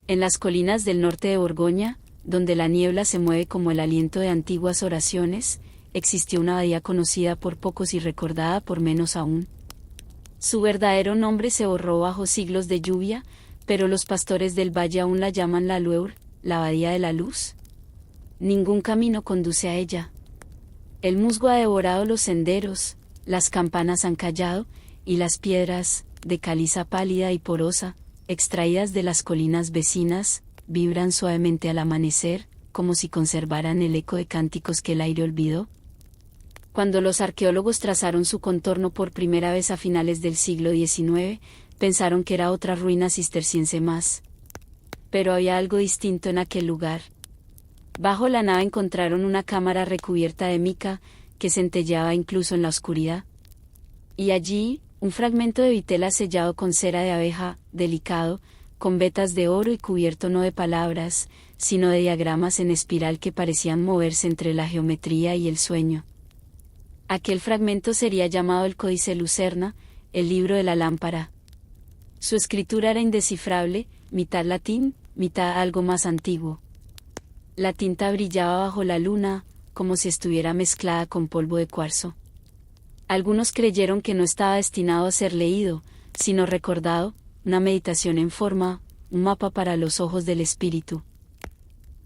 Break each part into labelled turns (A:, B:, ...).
A: En las colinas del norte de Borgoña, donde la niebla se mueve como el aliento de antiguas oraciones, existió una abadía conocida por pocos y recordada por menos aún. Su verdadero nombre se borró bajo siglos de lluvia, pero los pastores del valle aún la llaman la Lueur, la abadía de la luz. Ningún camino conduce a ella. El musgo ha devorado los senderos, las campanas han callado, y las piedras, de caliza pálida y porosa, extraídas de las colinas vecinas, vibran suavemente al amanecer, como si conservaran el eco de cánticos que el aire olvidó. Cuando los arqueólogos trazaron su contorno por primera vez a finales del siglo XIX, pensaron que era otra ruina cisterciense más. Pero había algo distinto en aquel lugar. Bajo la nave encontraron una cámara recubierta de mica, que centelleaba incluso en la oscuridad. Y allí, un fragmento de vitela sellado con cera de abeja, delicado, con vetas de oro y cubierto no de palabras, sino de diagramas en espiral que parecían moverse entre la geometría y el sueño. Aquel fragmento sería llamado el Códice Lucerna, el libro de la lámpara. Su escritura era indescifrable, mitad latín, mitad algo más antiguo. La tinta brillaba bajo la luna, como si estuviera mezclada con polvo de cuarzo. Algunos creyeron que no estaba destinado a ser leído, sino recordado, una meditación en forma, un mapa para los ojos del espíritu.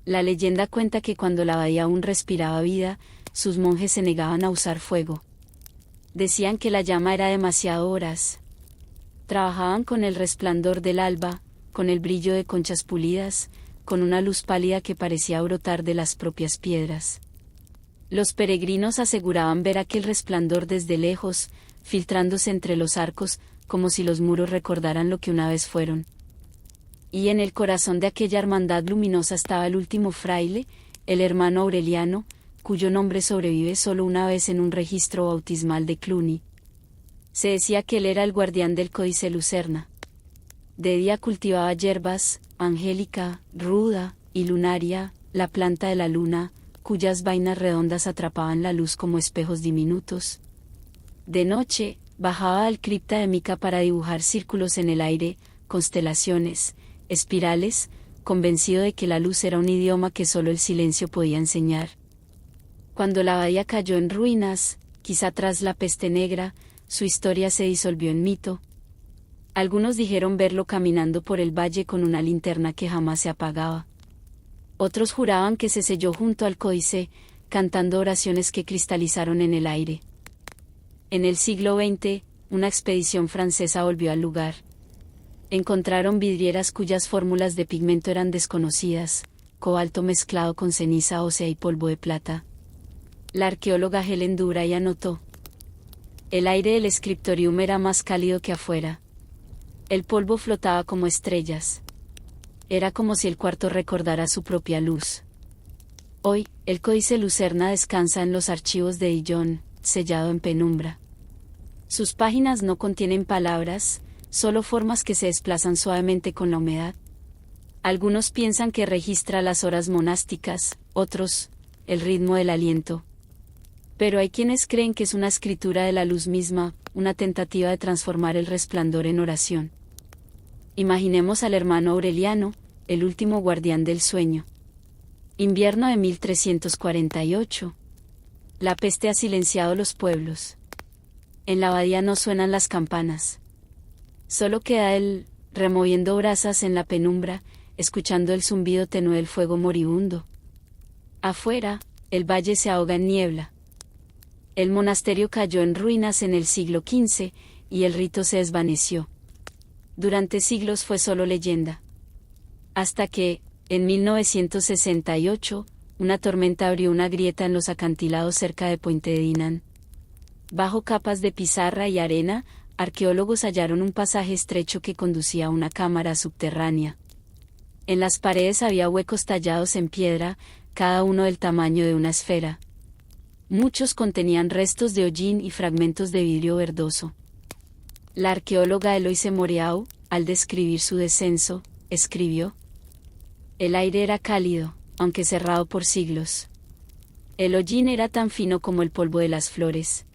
A: La leyenda cuenta que cuando la abadía aún respiraba vida, sus monjes se negaban a usar fuego. Decían que la llama era demasiado voraz. Trabajaban con el resplandor del alba, con el brillo de conchas pulidas, con una luz pálida que parecía brotar de las propias piedras. Los peregrinos aseguraban ver aquel resplandor desde lejos, filtrándose entre los arcos, como si los muros recordaran lo que una vez fueron. Y en el corazón de aquella hermandad luminosa estaba el último fraile, el hermano Aureliano, cuyo nombre sobrevive solo una vez en un registro bautismal de Cluny. Se decía que él era el guardián del Códice Lucerna. De día cultivaba hierbas, angélica, ruda y lunaria, la planta de la luna, cuyas vainas redondas atrapaban la luz como espejos diminutos. De noche, bajaba al cripta de mica para dibujar círculos en el aire, constelaciones, espirales, convencido de que la luz era un idioma que solo el silencio podía enseñar. Cuando la abadía cayó en ruinas, quizá tras la peste negra, su historia se disolvió en mito. Algunos dijeron verlo caminando por el valle con una linterna que jamás se apagaba. Otros juraban que se selló junto al códice, cantando oraciones que cristalizaron en el aire. En el siglo XX, una expedición francesa volvió al lugar. Encontraron vidrieras cuyas fórmulas de pigmento eran desconocidas, cobalto mezclado con ceniza ósea y polvo de plata. La arqueóloga Helen Duray anotó: el aire del scriptorium era más cálido que afuera. El polvo flotaba como estrellas. Era como si el cuarto recordara su propia luz. Hoy, el Códice Lucerna descansa en los archivos de Dijon, sellado en penumbra. Sus páginas no contienen palabras, solo formas que se desplazan suavemente con la humedad. Algunos piensan que registra las horas monásticas, otros, el ritmo del aliento. Pero hay quienes creen que es una escritura de la luz misma, una tentativa de transformar el resplandor en oración. Imaginemos al hermano Aureliano, el último guardián del sueño. Invierno de 1348. La peste ha silenciado los pueblos. En la abadía no suenan las campanas. Solo queda él, removiendo brasas en la penumbra, escuchando el zumbido tenue del fuego moribundo. Afuera, el valle se ahoga en niebla. El monasterio cayó en ruinas en el siglo XV, y el rito se desvaneció. Durante siglos fue solo leyenda. Hasta que, en 1968, una tormenta abrió una grieta en los acantilados cerca de Puente de Dinan. Bajo capas de pizarra y arena, arqueólogos hallaron un pasaje estrecho que conducía a una cámara subterránea. En las paredes había huecos tallados en piedra, cada uno del tamaño de una esfera. Muchos contenían restos de hollín y fragmentos de vidrio verdoso. La arqueóloga Eloise Moreau, al describir su descenso, escribió: el aire era cálido, aunque cerrado por siglos. El hollín era tan fino como el polvo de las flores.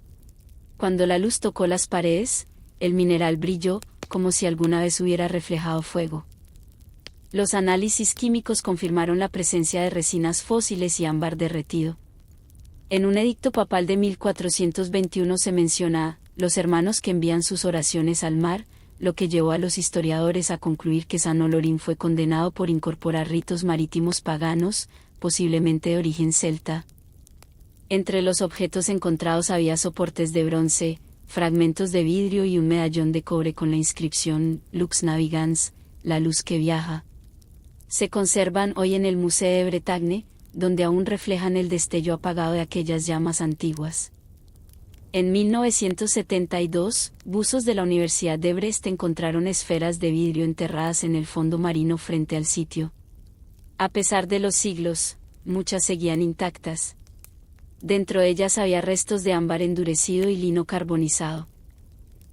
A: Cuando la luz tocó las paredes, el mineral brilló, como si alguna vez hubiera reflejado fuego. Los análisis químicos confirmaron la presencia de resinas fósiles y ámbar derretido. En un edicto papal de 1421 se menciona los hermanos que envían sus oraciones al mar, lo que llevó a los historiadores a concluir que San Olorín fue condenado por incorporar ritos marítimos paganos, posiblemente de origen celta. Entre los objetos encontrados había soportes de bronce, fragmentos de vidrio y un medallón de cobre con la inscripción Lux Navigans, la luz que viaja. Se conservan hoy en el Museo de Bretagne, donde aún reflejan el destello apagado de aquellas llamas antiguas. En 1972, buzos de la Universidad de Brest encontraron esferas de vidrio enterradas en el fondo marino frente al sitio. A pesar de los siglos, muchas seguían intactas. Dentro de ellas había restos de ámbar endurecido y lino carbonizado.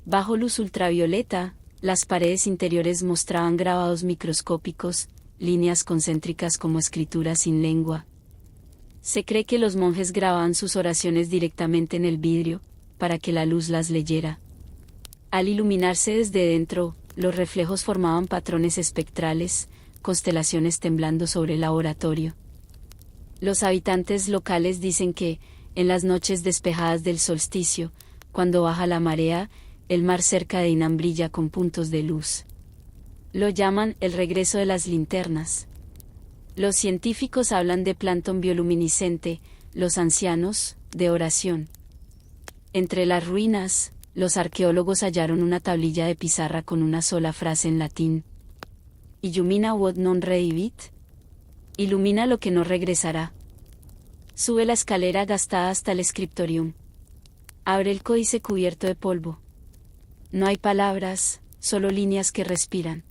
A: Bajo luz ultravioleta, las paredes interiores mostraban grabados microscópicos, líneas concéntricas como escritura sin lengua. Se cree que los monjes grababan sus oraciones directamente en el vidrio, para que la luz las leyera. Al iluminarse desde dentro, los reflejos formaban patrones espectrales, constelaciones temblando sobre el laboratorio. Los habitantes locales dicen que, en las noches despejadas del solsticio, cuando baja la marea, el mar cerca de Inam brilla con puntos de luz. Lo llaman el regreso de las linternas. Los científicos hablan de plancton bioluminiscente, los ancianos, de oración. Entre las ruinas, los arqueólogos hallaron una tablilla de pizarra con una sola frase en latín. Illumina what non redivit. Ilumina lo que no regresará. Sube la escalera gastada hasta el scriptorium. Abre el códice cubierto de polvo. No hay palabras, solo líneas que respiran.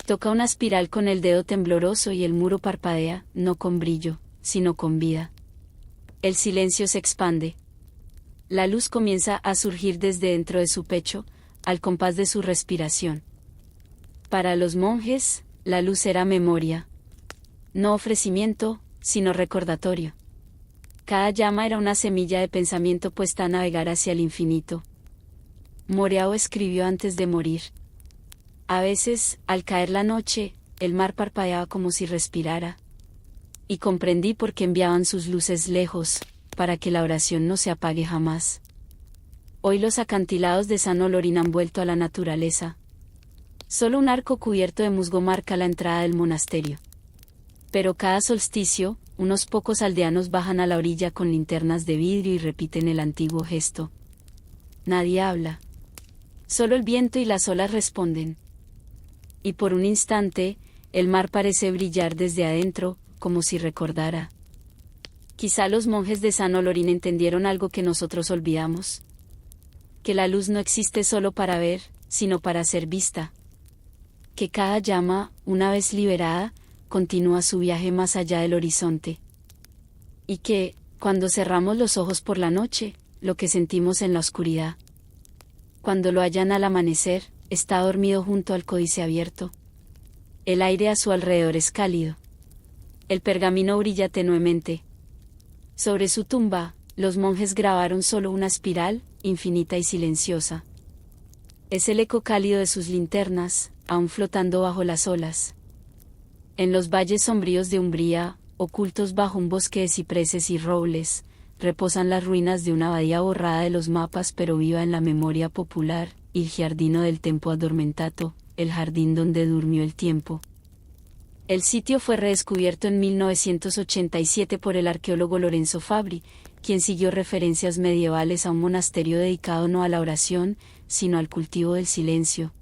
A: Toca una espiral con el dedo tembloroso y el muro parpadea, no con brillo, sino con vida. El silencio se expande. La luz comienza a surgir desde dentro de su pecho, al compás de su respiración. Para los monjes, la luz era memoria. No ofrecimiento, sino recordatorio. Cada llama era una semilla de pensamiento puesta a navegar hacia el infinito. Moreau escribió antes de morir. A veces, al caer la noche, el mar parpadeaba como si respirara. Y comprendí por qué enviaban sus luces lejos, para que la oración no se apague jamás. Hoy los acantilados de San Olorín han vuelto a la naturaleza. Solo un arco cubierto de musgo marca la entrada del monasterio. Pero cada solsticio, unos pocos aldeanos bajan a la orilla con linternas de vidrio y repiten el antiguo gesto. Nadie habla. Solo el viento y las olas responden. Y por un instante, el mar parece brillar desde adentro, como si recordara. Quizá los monjes de San Olorín entendieron algo que nosotros olvidamos. Que la luz no existe solo para ver, sino para ser vista. Que cada llama, una vez liberada, continúa su viaje más allá del horizonte. Y que, cuando cerramos los ojos por la noche, lo que sentimos en la oscuridad. Cuando lo hallan al amanecer, está dormido junto al códice abierto. El aire a su alrededor es cálido. El pergamino brilla tenuemente. Sobre su tumba, los monjes grabaron solo una espiral, infinita y silenciosa. Es el eco cálido de sus linternas, aún flotando bajo las olas. En los valles sombríos de Umbría, ocultos bajo un bosque de cipreses y robles, reposan las ruinas de una abadía borrada de los mapas pero viva en la memoria popular, il giardino del tempo addormentato, el jardín donde durmió el tiempo. El sitio fue redescubierto en 1987 por el arqueólogo Lorenzo Fabri, quien siguió referencias medievales a un monasterio dedicado no a la oración, sino al cultivo del silencio.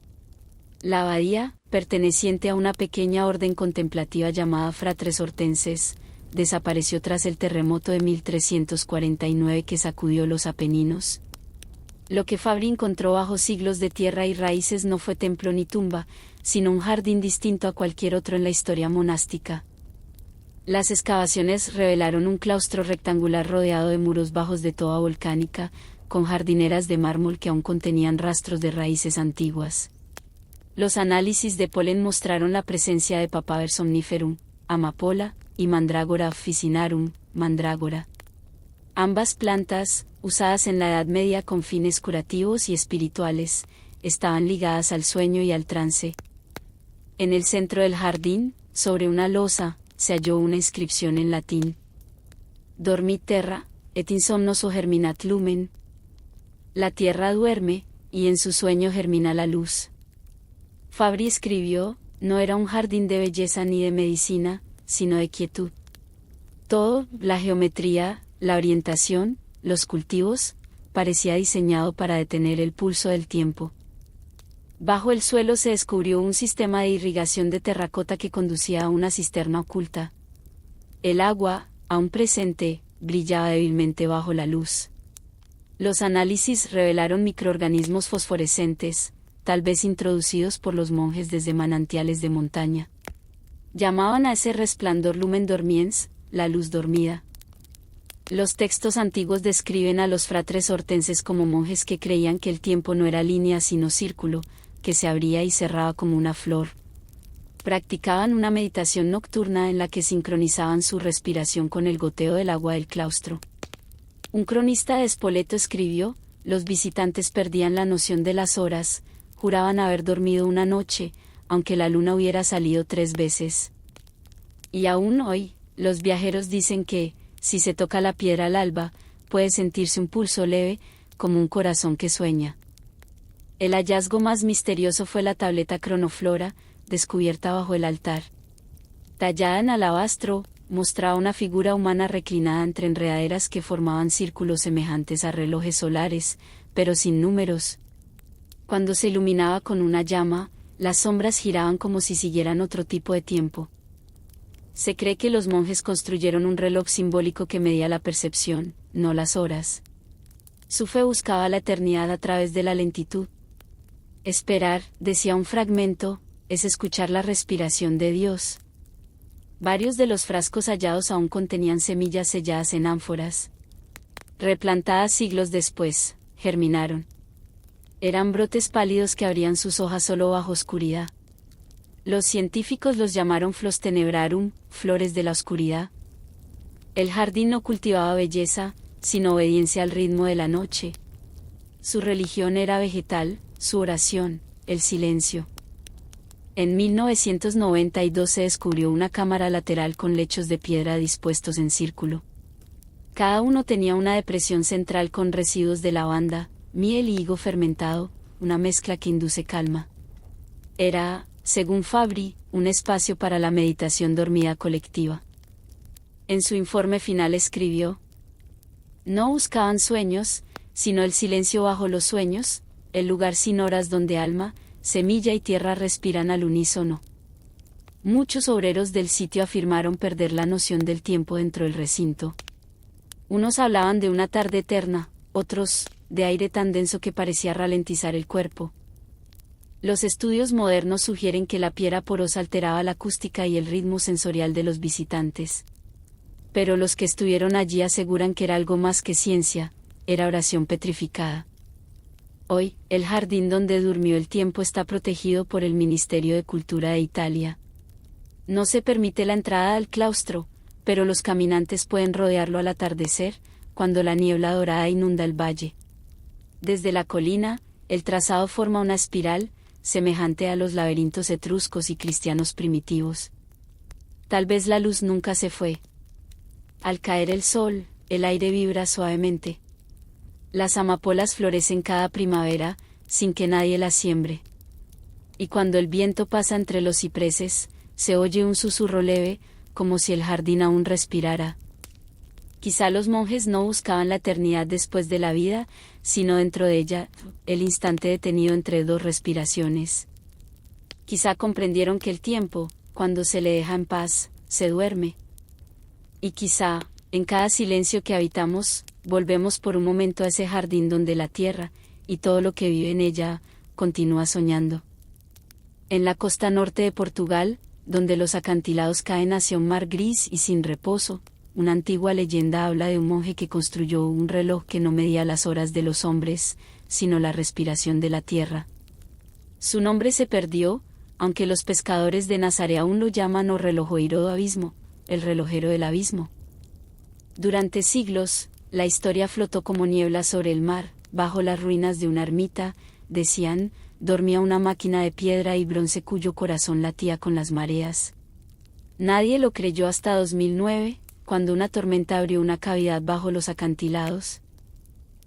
A: La abadía, perteneciente a una pequeña orden contemplativa llamada Fratres Hortenses, desapareció tras el terremoto de 1349 que sacudió los Apeninos. Lo que Fabri encontró bajo siglos de tierra y raíces no fue templo ni tumba, sino un jardín distinto a cualquier otro en la historia monástica. Las excavaciones revelaron un claustro rectangular rodeado de muros bajos de toba volcánica, con jardineras de mármol que aún contenían rastros de raíces antiguas. Los análisis de polen mostraron la presencia de Papaver somniferum, amapola, y Mandragora officinarum, mandrágora. Ambas plantas, usadas en la Edad Media con fines curativos y espirituales, estaban ligadas al sueño y al trance. En el centro del jardín, sobre una losa, se halló una inscripción en latín. Dormit terra, et insomnoso germinat lumen. La tierra duerme, y en su sueño germina la luz. Fabri escribió, no era un jardín de belleza ni de medicina, sino de quietud. Todo, la geometría, la orientación, los cultivos, parecía diseñado para detener el pulso del tiempo. Bajo el suelo se descubrió un sistema de irrigación de terracota que conducía a una cisterna oculta. El agua, aún presente, brillaba débilmente bajo la luz. Los análisis revelaron microorganismos fosforescentes, tal vez introducidos por los monjes desde manantiales de montaña. Llamaban a ese resplandor lumen dormiens, la luz dormida. Los textos antiguos describen a los fratres hortenses como monjes que creían que el tiempo no era línea sino círculo, que se abría y cerraba como una flor. Practicaban una meditación nocturna en la que sincronizaban su respiración con el goteo del agua del claustro. Un cronista de Spoleto escribió, los visitantes perdían la noción de las horas, juraban haber dormido una noche, aunque la luna hubiera salido 3 veces. Y aún hoy, los viajeros dicen que, si se toca la piedra al alba, puede sentirse un pulso leve, como un corazón que sueña. El hallazgo más misterioso fue la tableta cronoflora, descubierta bajo el altar. Tallada en alabastro, mostraba una figura humana reclinada entre enredaderas que formaban círculos semejantes a relojes solares, pero sin números. Cuando se iluminaba con una llama, las sombras giraban como si siguieran otro tipo de tiempo. Se cree que los monjes construyeron un reloj simbólico que medía la percepción, no las horas. Su fe buscaba la eternidad a través de la lentitud. Esperar, decía un fragmento, es escuchar la respiración de Dios. Varios de los frascos hallados aún contenían semillas selladas en ánforas. Replantadas siglos después, germinaron. Eran brotes pálidos que abrían sus hojas solo bajo oscuridad. Los científicos los llamaron Flos tenebrarum, flores de la oscuridad. El jardín no cultivaba belleza, sino obediencia al ritmo de la noche. Su religión era vegetal, su oración, el silencio. En 1992 se descubrió una cámara lateral con lechos de piedra dispuestos en círculo. Cada uno tenía una depresión central con residuos de lavanda, miel y higo fermentado, una mezcla que induce calma. Era, según Fabri, un espacio para la meditación dormida colectiva. En su informe final escribió: no buscaban sueños, sino el silencio bajo los sueños, el lugar sin horas donde alma, semilla y tierra respiran al unísono. Muchos obreros del sitio afirmaron perder la noción del tiempo dentro del recinto. Unos hablaban de una tarde eterna, otros, de aire tan denso que parecía ralentizar el cuerpo. Los estudios modernos sugieren que la piedra porosa alteraba la acústica y el ritmo sensorial de los visitantes. Pero los que estuvieron allí aseguran que era algo más que ciencia, era oración petrificada. Hoy, el jardín donde durmió el tiempo está protegido por el Ministerio de Cultura de Italia. No se permite la entrada al claustro, pero los caminantes pueden rodearlo al atardecer, cuando la niebla dorada inunda el valle. Desde la colina, el trazado forma una espiral, semejante a los laberintos etruscos y cristianos primitivos. Tal vez la luz nunca se fue. Al caer el sol, el aire vibra suavemente. Las amapolas florecen cada primavera, sin que nadie las siembre. Y cuando el viento pasa entre los cipreses, se oye un susurro leve, como si el jardín aún respirara. Quizá los monjes no buscaban la eternidad después de la vida, sino dentro de ella, el instante detenido entre 2 respiraciones. Quizá comprendieron que el tiempo, cuando se le deja en paz, se duerme. Y quizá, en cada silencio que habitamos, volvemos por un momento a ese jardín donde la tierra, y todo lo que vive en ella, continúa soñando. En la costa norte de Portugal, donde los acantilados caen hacia un mar gris y sin reposo, una antigua leyenda habla de un monje que construyó un reloj que no medía las horas de los hombres, sino la respiración de la tierra. Su nombre se perdió, aunque los pescadores de Nazaret aún lo llaman o relojoiro do abismo, el relojero del abismo. Durante siglos, la historia flotó como niebla sobre el mar, bajo las ruinas de una ermita, decían, dormía una máquina de piedra y bronce cuyo corazón latía con las mareas. Nadie lo creyó hasta 2009, cuando una tormenta abrió una cavidad bajo los acantilados.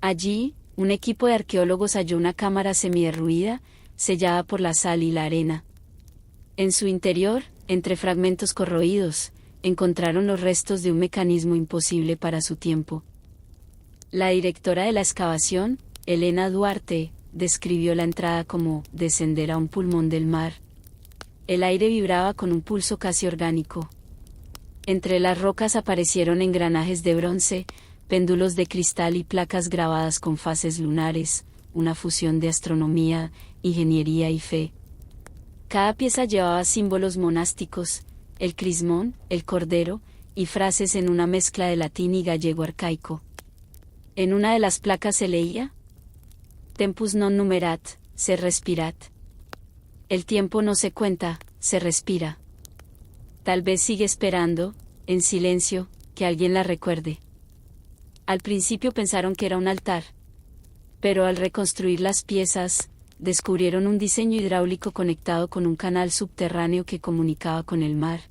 A: Allí, un equipo de arqueólogos halló una cámara semiderruida, sellada por la sal y la arena. En su interior, entre fragmentos corroídos, encontraron los restos de un mecanismo imposible para su tiempo. La directora de la excavación, Elena Duarte, describió la entrada como descender a un pulmón del mar. El aire vibraba con un pulso casi orgánico. Entre las rocas aparecieron engranajes de bronce, péndulos de cristal y placas grabadas con fases lunares, una fusión de astronomía, ingeniería y fe. Cada pieza llevaba símbolos monásticos, el crismón, el cordero, y frases en una mezcla de latín y gallego arcaico. En una de las placas se leía: Tempus non numerat, se respirat. El tiempo no se cuenta, se respira. Tal vez sigue esperando, en silencio, que alguien la recuerde. Al principio pensaron que era un altar. Pero al reconstruir las piezas, descubrieron un diseño hidráulico conectado con un canal subterráneo que comunicaba con el mar.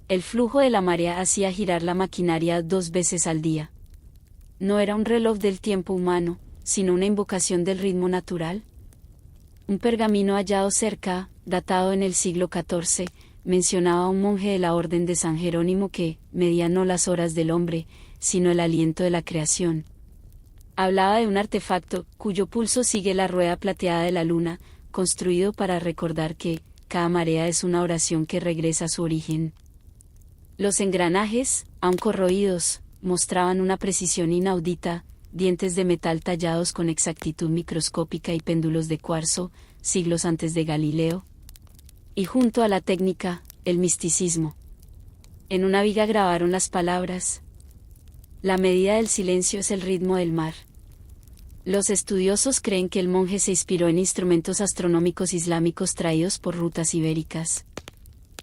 A: El flujo de la marea hacía girar la maquinaria 2 veces al día. No era un reloj del tiempo humano, sino una invocación del ritmo natural. Un pergamino hallado cerca, datado en el siglo XIV, mencionaba a un monje de la orden de San Jerónimo que medía no las horas del hombre, sino el aliento de la creación. Hablaba de un artefacto, cuyo pulso sigue la rueda plateada de la luna, construido para recordar que cada marea es una oración que regresa a su origen. Los engranajes, aún corroídos, mostraban una precisión inaudita, dientes de metal tallados con exactitud microscópica y péndulos de cuarzo, siglos antes de Galileo. Y junto a la técnica, el misticismo. En una viga grabaron las palabras: la medida del silencio es el ritmo del mar. Los estudiosos creen que el monje se inspiró en instrumentos astronómicos islámicos traídos por rutas ibéricas.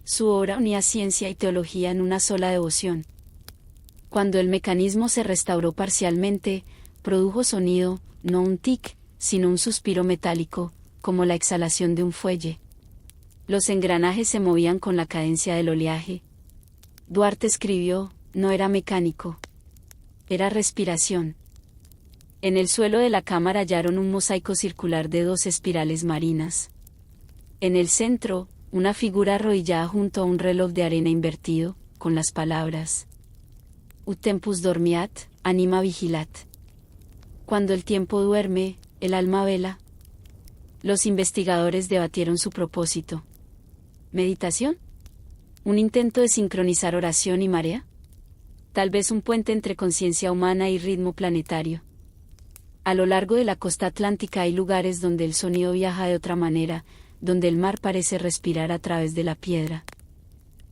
A: Su obra unía ciencia y teología en una sola devoción. Cuando el mecanismo se restauró parcialmente, produjo sonido, no un tic, sino un suspiro metálico, como la exhalación de un fuelle. Los engranajes se movían con la cadencia del oleaje. Duarte escribió: no era mecánico. Era respiración. En el suelo de la cámara hallaron un mosaico circular de 2 espirales marinas. En el centro, una figura arrodillada junto a un reloj de arena invertido, con las palabras: Ut tempus dormiat, anima vigilat. Cuando el tiempo duerme, el alma vela. Los investigadores debatieron su propósito. ¿Meditación? ¿Un intento de sincronizar oración y marea? Tal vez un puente entre conciencia humana y ritmo planetario. A lo largo de la costa atlántica hay lugares donde el sonido viaja de otra manera, donde el mar parece respirar a través de la piedra.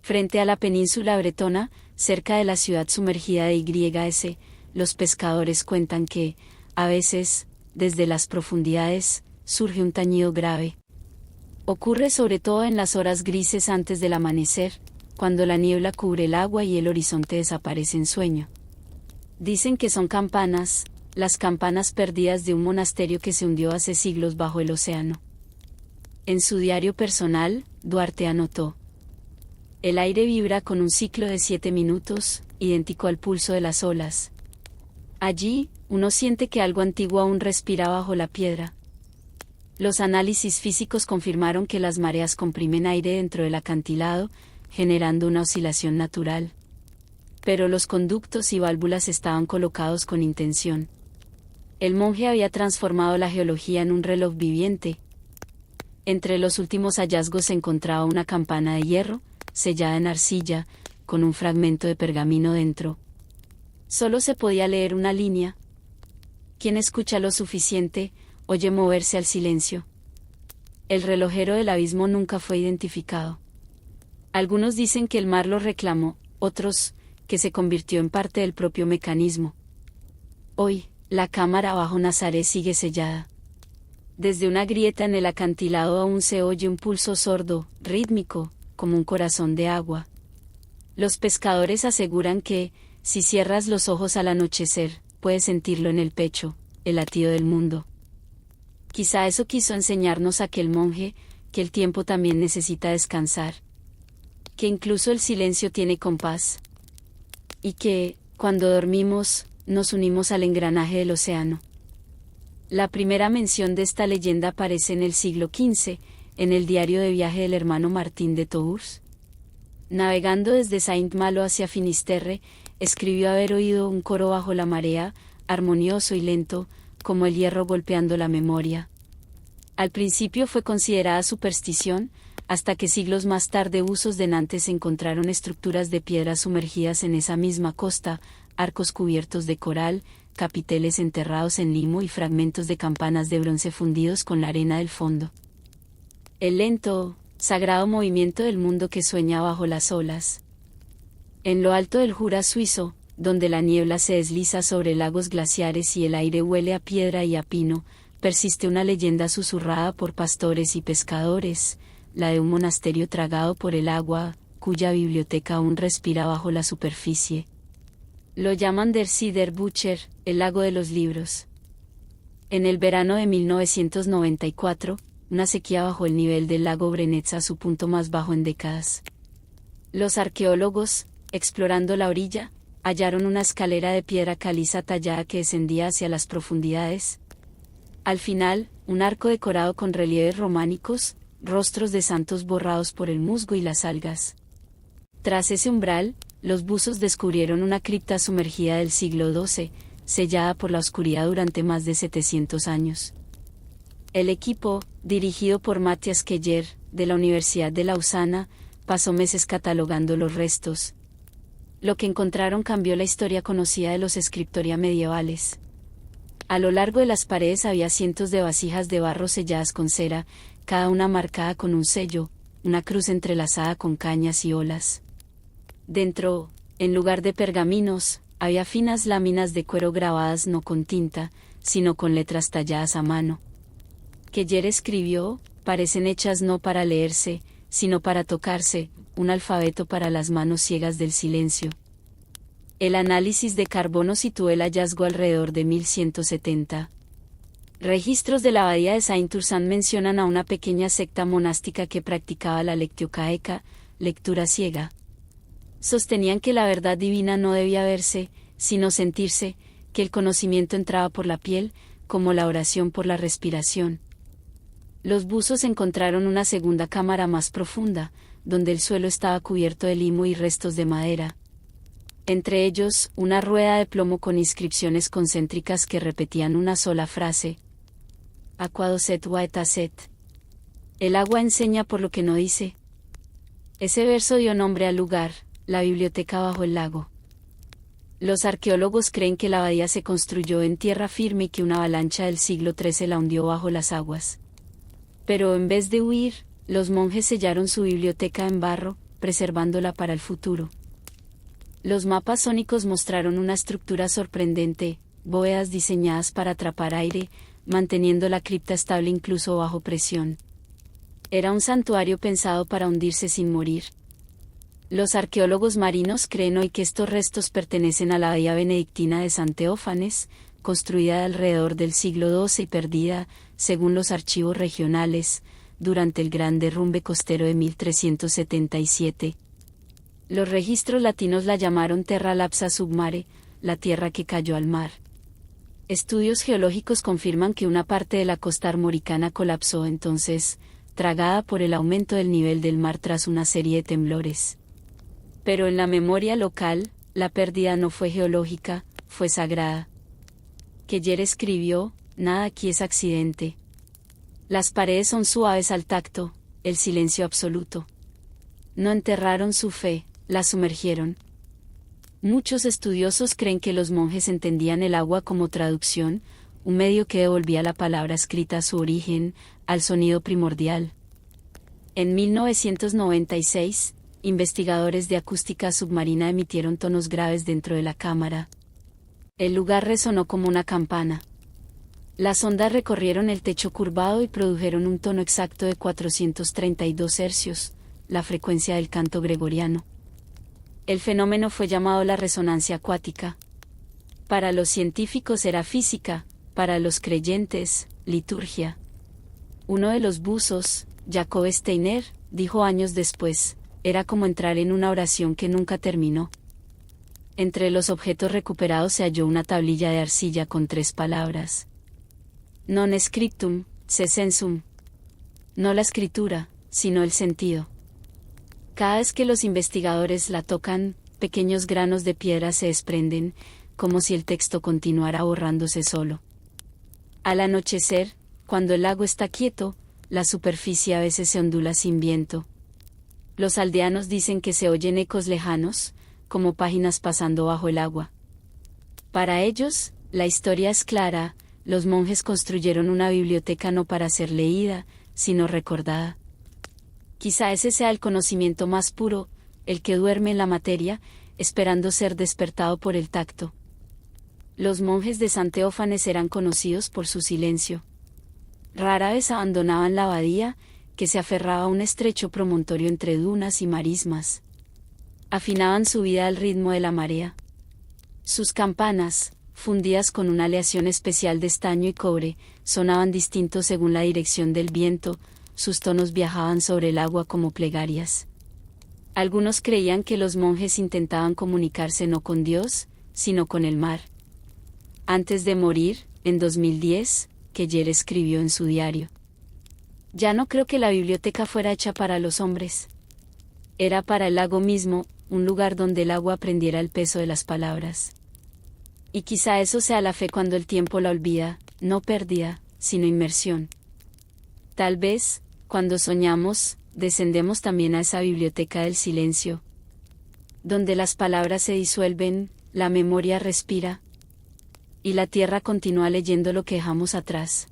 A: Frente a la península bretona, cerca de la ciudad sumergida de YS, los pescadores cuentan que, a veces, desde las profundidades, surge un tañido grave. Ocurre sobre todo en las horas grises antes del amanecer, cuando la niebla cubre el agua y el horizonte desaparece en sueño. Dicen que son campanas, las campanas perdidas de un monasterio que se hundió hace siglos bajo el océano. En su diario personal, Duarte anotó: el aire vibra con un ciclo de 7 minutos, idéntico al pulso de las olas. Allí, uno siente que algo antiguo aún respira bajo la piedra. Los análisis físicos confirmaron que las mareas comprimen aire dentro del acantilado, generando una oscilación natural. Pero los conductos y válvulas estaban colocados con intención. El monje había transformado la geología en un reloj viviente. Entre los últimos hallazgos se encontraba una campana de hierro, sellada en arcilla, con un fragmento de pergamino dentro. Solo se podía leer una línea. Quien escucha lo suficiente, oye moverse al silencio. El relojero del abismo nunca fue identificado. Algunos dicen que el mar lo reclamó, otros, que se convirtió en parte del propio mecanismo. Hoy, la cámara bajo Nazaret sigue sellada. Desde una grieta en el acantilado aún se oye un pulso sordo, rítmico, como un corazón de agua. Los pescadores aseguran que, si cierras los ojos al anochecer, puedes sentirlo en el pecho, el latido del mundo. Quizá eso quiso enseñarnos aquel monje, que el tiempo también necesita descansar. Que incluso el silencio tiene compás. Y que, cuando dormimos, nos unimos al engranaje del océano. La primera mención de esta leyenda aparece en el siglo XV, en el diario de viaje del hermano Martín de Tours. Navegando desde Saint-Malo hacia Finisterre, escribió haber oído un coro bajo la marea, armonioso y lento, como el hierro golpeando la memoria. Al principio fue considerada superstición, hasta que siglos más tarde buzos de Nantes encontraron estructuras de piedra sumergidas en esa misma costa, arcos cubiertos de coral, capiteles enterrados en limo y fragmentos de campanas de bronce fundidos con la arena del fondo. El lento, sagrado movimiento del mundo que sueña bajo las olas. En lo alto del Jura suizo, donde la niebla se desliza sobre lagos glaciares y el aire huele a piedra y a pino, persiste una leyenda susurrada por pastores y pescadores, la de un monasterio tragado por el agua, cuya biblioteca aún respira bajo la superficie. Lo llaman Der See der Bücher, el lago de los libros. En el verano de 1994, una sequía bajó el nivel del lago Brenetz a su punto más bajo en décadas. Los arqueólogos, explorando la orilla, hallaron una escalera de piedra caliza tallada que descendía hacia las profundidades. Al final, un arco decorado con relieves románicos, rostros de santos borrados por el musgo y las algas. Tras ese umbral, los buzos descubrieron una cripta sumergida del siglo XII, sellada por la oscuridad durante más de 700 años. El equipo, dirigido por Matthias Keller, de la Universidad de Lausana, pasó meses catalogando los restos. Lo que encontraron cambió la historia conocida de los scriptoria medievales. A lo largo de las paredes había cientos de vasijas de barro selladas con cera, cada una marcada con un sello, una cruz entrelazada con cañas y olas. Dentro, en lugar de pergaminos, había finas láminas de cuero grabadas no con tinta, sino con letras talladas a mano. Keller escribió, parecen hechas no para leerse, sino para tocarse, un alfabeto para las manos ciegas del silencio. El análisis de carbono situó el hallazgo alrededor de 1170. Registros de la abadía de Saint-Ursanne mencionan a una pequeña secta monástica que practicaba la lectio caeca, lectura ciega. Sostenían que la verdad divina no debía verse, sino sentirse, que el conocimiento entraba por la piel, como la oración por la respiración. Los buzos encontraron una segunda cámara más profunda, donde el suelo estaba cubierto de limo y restos de madera. Entre ellos, una rueda de plomo con inscripciones concéntricas que repetían una sola frase. Aqua docet vaeta set. El agua enseña por lo que no dice. Ese verso dio nombre al lugar, la biblioteca bajo el lago. Los arqueólogos creen que la abadía se construyó en tierra firme y que una avalancha del siglo XIII la hundió bajo las aguas. Pero en vez de huir, los monjes sellaron su biblioteca en barro, preservándola para el futuro. Los mapas sónicos mostraron una estructura sorprendente, bóvedas diseñadas para atrapar aire, manteniendo la cripta estable incluso bajo presión. Era un santuario pensado para hundirse sin morir. Los arqueólogos marinos creen hoy que estos restos pertenecen a la abadía benedictina de San Teófanes, construida alrededor del siglo XII y perdida, según los archivos regionales, durante el gran derrumbe costero de 1377. Los registros latinos la llamaron Terra lapsa sub mare, la tierra que cayó al mar. Estudios geológicos confirman que una parte de la costa armoricana colapsó entonces, tragada por el aumento del nivel del mar tras una serie de temblores. Pero en la memoria local, la pérdida no fue geológica, fue sagrada. Keller escribió, nada aquí es accidente. Las paredes son suaves al tacto, el silencio absoluto. No enterraron su fe, la sumergieron. Muchos estudiosos creen que los monjes entendían el agua como traducción, un medio que devolvía la palabra escrita a su origen, al sonido primordial. En 1996, investigadores de acústica submarina emitieron tonos graves dentro de la cámara. El lugar resonó como una campana. Las ondas recorrieron el techo curvado y produjeron un tono exacto de 432 hercios, la frecuencia del canto gregoriano. El fenómeno fue llamado la resonancia acuática. Para los científicos era física, para los creyentes, liturgia. Uno de los buzos, Jacob Steiner, dijo años después, era como entrar en una oración que nunca terminó. Entre los objetos recuperados se halló una tablilla de arcilla con 3 palabras. Non scriptum, se sensum. No la escritura, sino el sentido. Cada vez que los investigadores la tocan, pequeños granos de piedra se desprenden, como si el texto continuara borrándose solo. Al anochecer, cuando el lago está quieto, la superficie a veces se ondula sin viento. Los aldeanos dicen que se oyen ecos lejanos, como páginas pasando bajo el agua. Para ellos, la historia es clara, los monjes construyeron una biblioteca no para ser leída, sino recordada. Quizá ese sea el conocimiento más puro, el que duerme en la materia, esperando ser despertado por el tacto. Los monjes de San Teófanes eran conocidos por su silencio. Rara vez abandonaban la abadía, que se aferraba a un estrecho promontorio entre dunas y marismas. Afinaban su vida al ritmo de la marea. Sus campanas, fundidas con una aleación especial de estaño y cobre, sonaban distintos según la dirección del viento, sus tonos viajaban sobre el agua como plegarias. Algunos creían que los monjes intentaban comunicarse no con Dios, sino con el mar. Antes de morir, en 2010, Keller escribió en su diario: «Ya no creo que la biblioteca fuera hecha para los hombres. Era para el lago mismo, un lugar donde el agua aprendiera el peso de las palabras». Y quizá eso sea la fe cuando el tiempo la olvida, no pérdida, sino inmersión. Tal vez, cuando soñamos, descendemos también a esa biblioteca del silencio, donde las palabras se disuelven, la memoria respira, y la tierra continúa leyendo lo que dejamos atrás.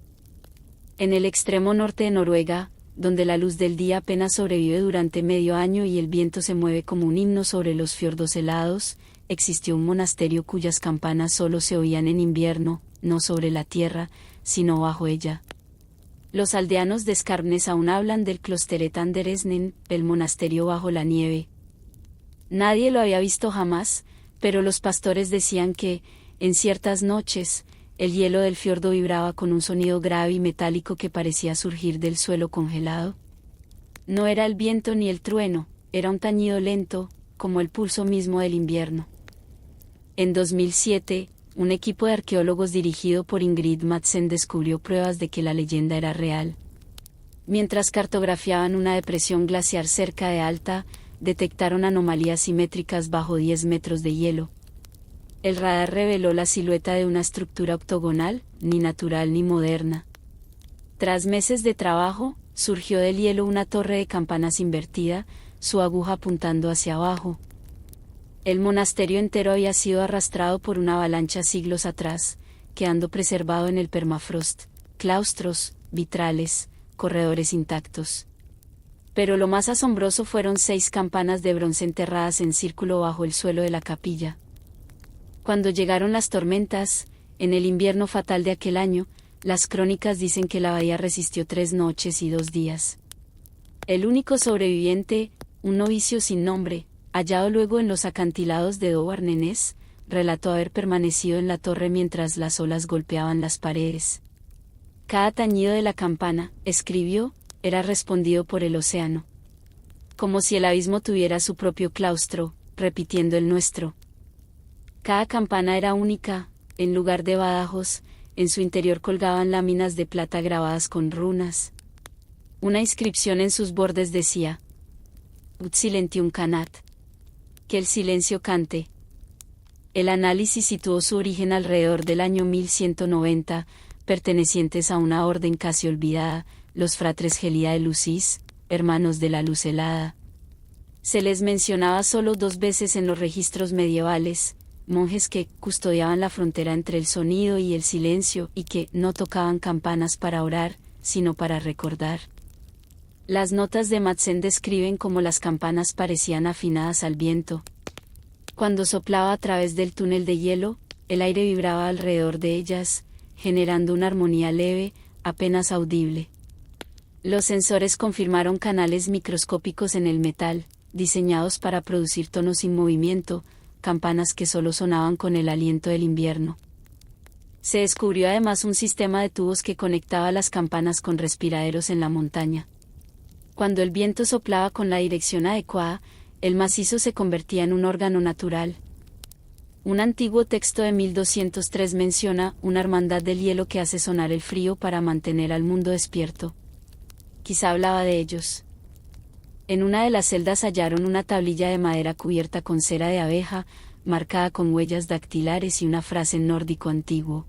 A: En el extremo norte de Noruega, donde la luz del día apenas sobrevive durante medio año y el viento se mueve como un himno sobre los fiordos helados, existió un monasterio cuyas campanas solo se oían en invierno, no sobre la tierra, sino bajo ella. Los aldeanos de Skarvnes aún hablan del Klosteret Andersnen, el monasterio bajo la nieve. Nadie lo había visto jamás, pero los pastores decían que, en ciertas noches, el hielo del fiordo vibraba con un sonido grave y metálico que parecía surgir del suelo congelado. No era el viento ni el trueno, era un tañido lento, como el pulso mismo del invierno. En 2007, un equipo de arqueólogos dirigido por Ingrid Madsen descubrió pruebas de que la leyenda era real. Mientras cartografiaban una depresión glaciar cerca de Alta, detectaron anomalías simétricas bajo 10 metros de hielo. El radar reveló la silueta de una estructura octogonal, ni natural ni moderna. Tras meses de trabajo, surgió del hielo una torre de campanas invertida, su aguja apuntando hacia abajo. El monasterio entero había sido arrastrado por una avalancha siglos atrás, quedando preservado en el permafrost, claustros, vitrales, corredores intactos. Pero lo más asombroso fueron 6 campanas de bronce enterradas en círculo bajo el suelo de la capilla. Cuando llegaron las tormentas, en el invierno fatal de aquel año, las crónicas dicen que la abadía resistió 3 noches y 2 días. El único sobreviviente, un novicio sin nombre, hallado luego en los acantilados de Douarnenez, relató haber permanecido en la torre mientras las olas golpeaban las paredes. Cada tañido de la campana, escribió, era respondido por el océano. Como si el abismo tuviera su propio claustro, repitiendo el nuestro. Cada campana era única, en lugar de badajos, en su interior colgaban láminas de plata grabadas con runas. Una inscripción en sus bordes decía: Ut silentium canat. Que el silencio cante. El análisis situó su origen alrededor del año 1190, pertenecientes a una orden casi olvidada, los fratres Gelida de Lucis, hermanos de la luz helada. Se les mencionaba solo 2 veces en los registros medievales, monjes que custodiaban la frontera entre el sonido y el silencio y que no tocaban campanas para orar, sino para recordar. Las notas de Madsen describen cómo las campanas parecían afinadas al viento. Cuando soplaba a través del túnel de hielo, el aire vibraba alrededor de ellas, generando una armonía leve, apenas audible. Los sensores confirmaron canales microscópicos en el metal, diseñados para producir tonos sin movimiento, campanas que solo sonaban con el aliento del invierno. Se descubrió además un sistema de tubos que conectaba las campanas con respiraderos en la montaña. Cuando el viento soplaba con la dirección adecuada, el macizo se convertía en un órgano natural. Un antiguo texto de 1203 menciona una hermandad del hielo que hace sonar el frío para mantener al mundo despierto. Quizá hablaba de ellos. En una de las celdas hallaron una tablilla de madera cubierta con cera de abeja, marcada con huellas dactilares y una frase en nórdico antiguo.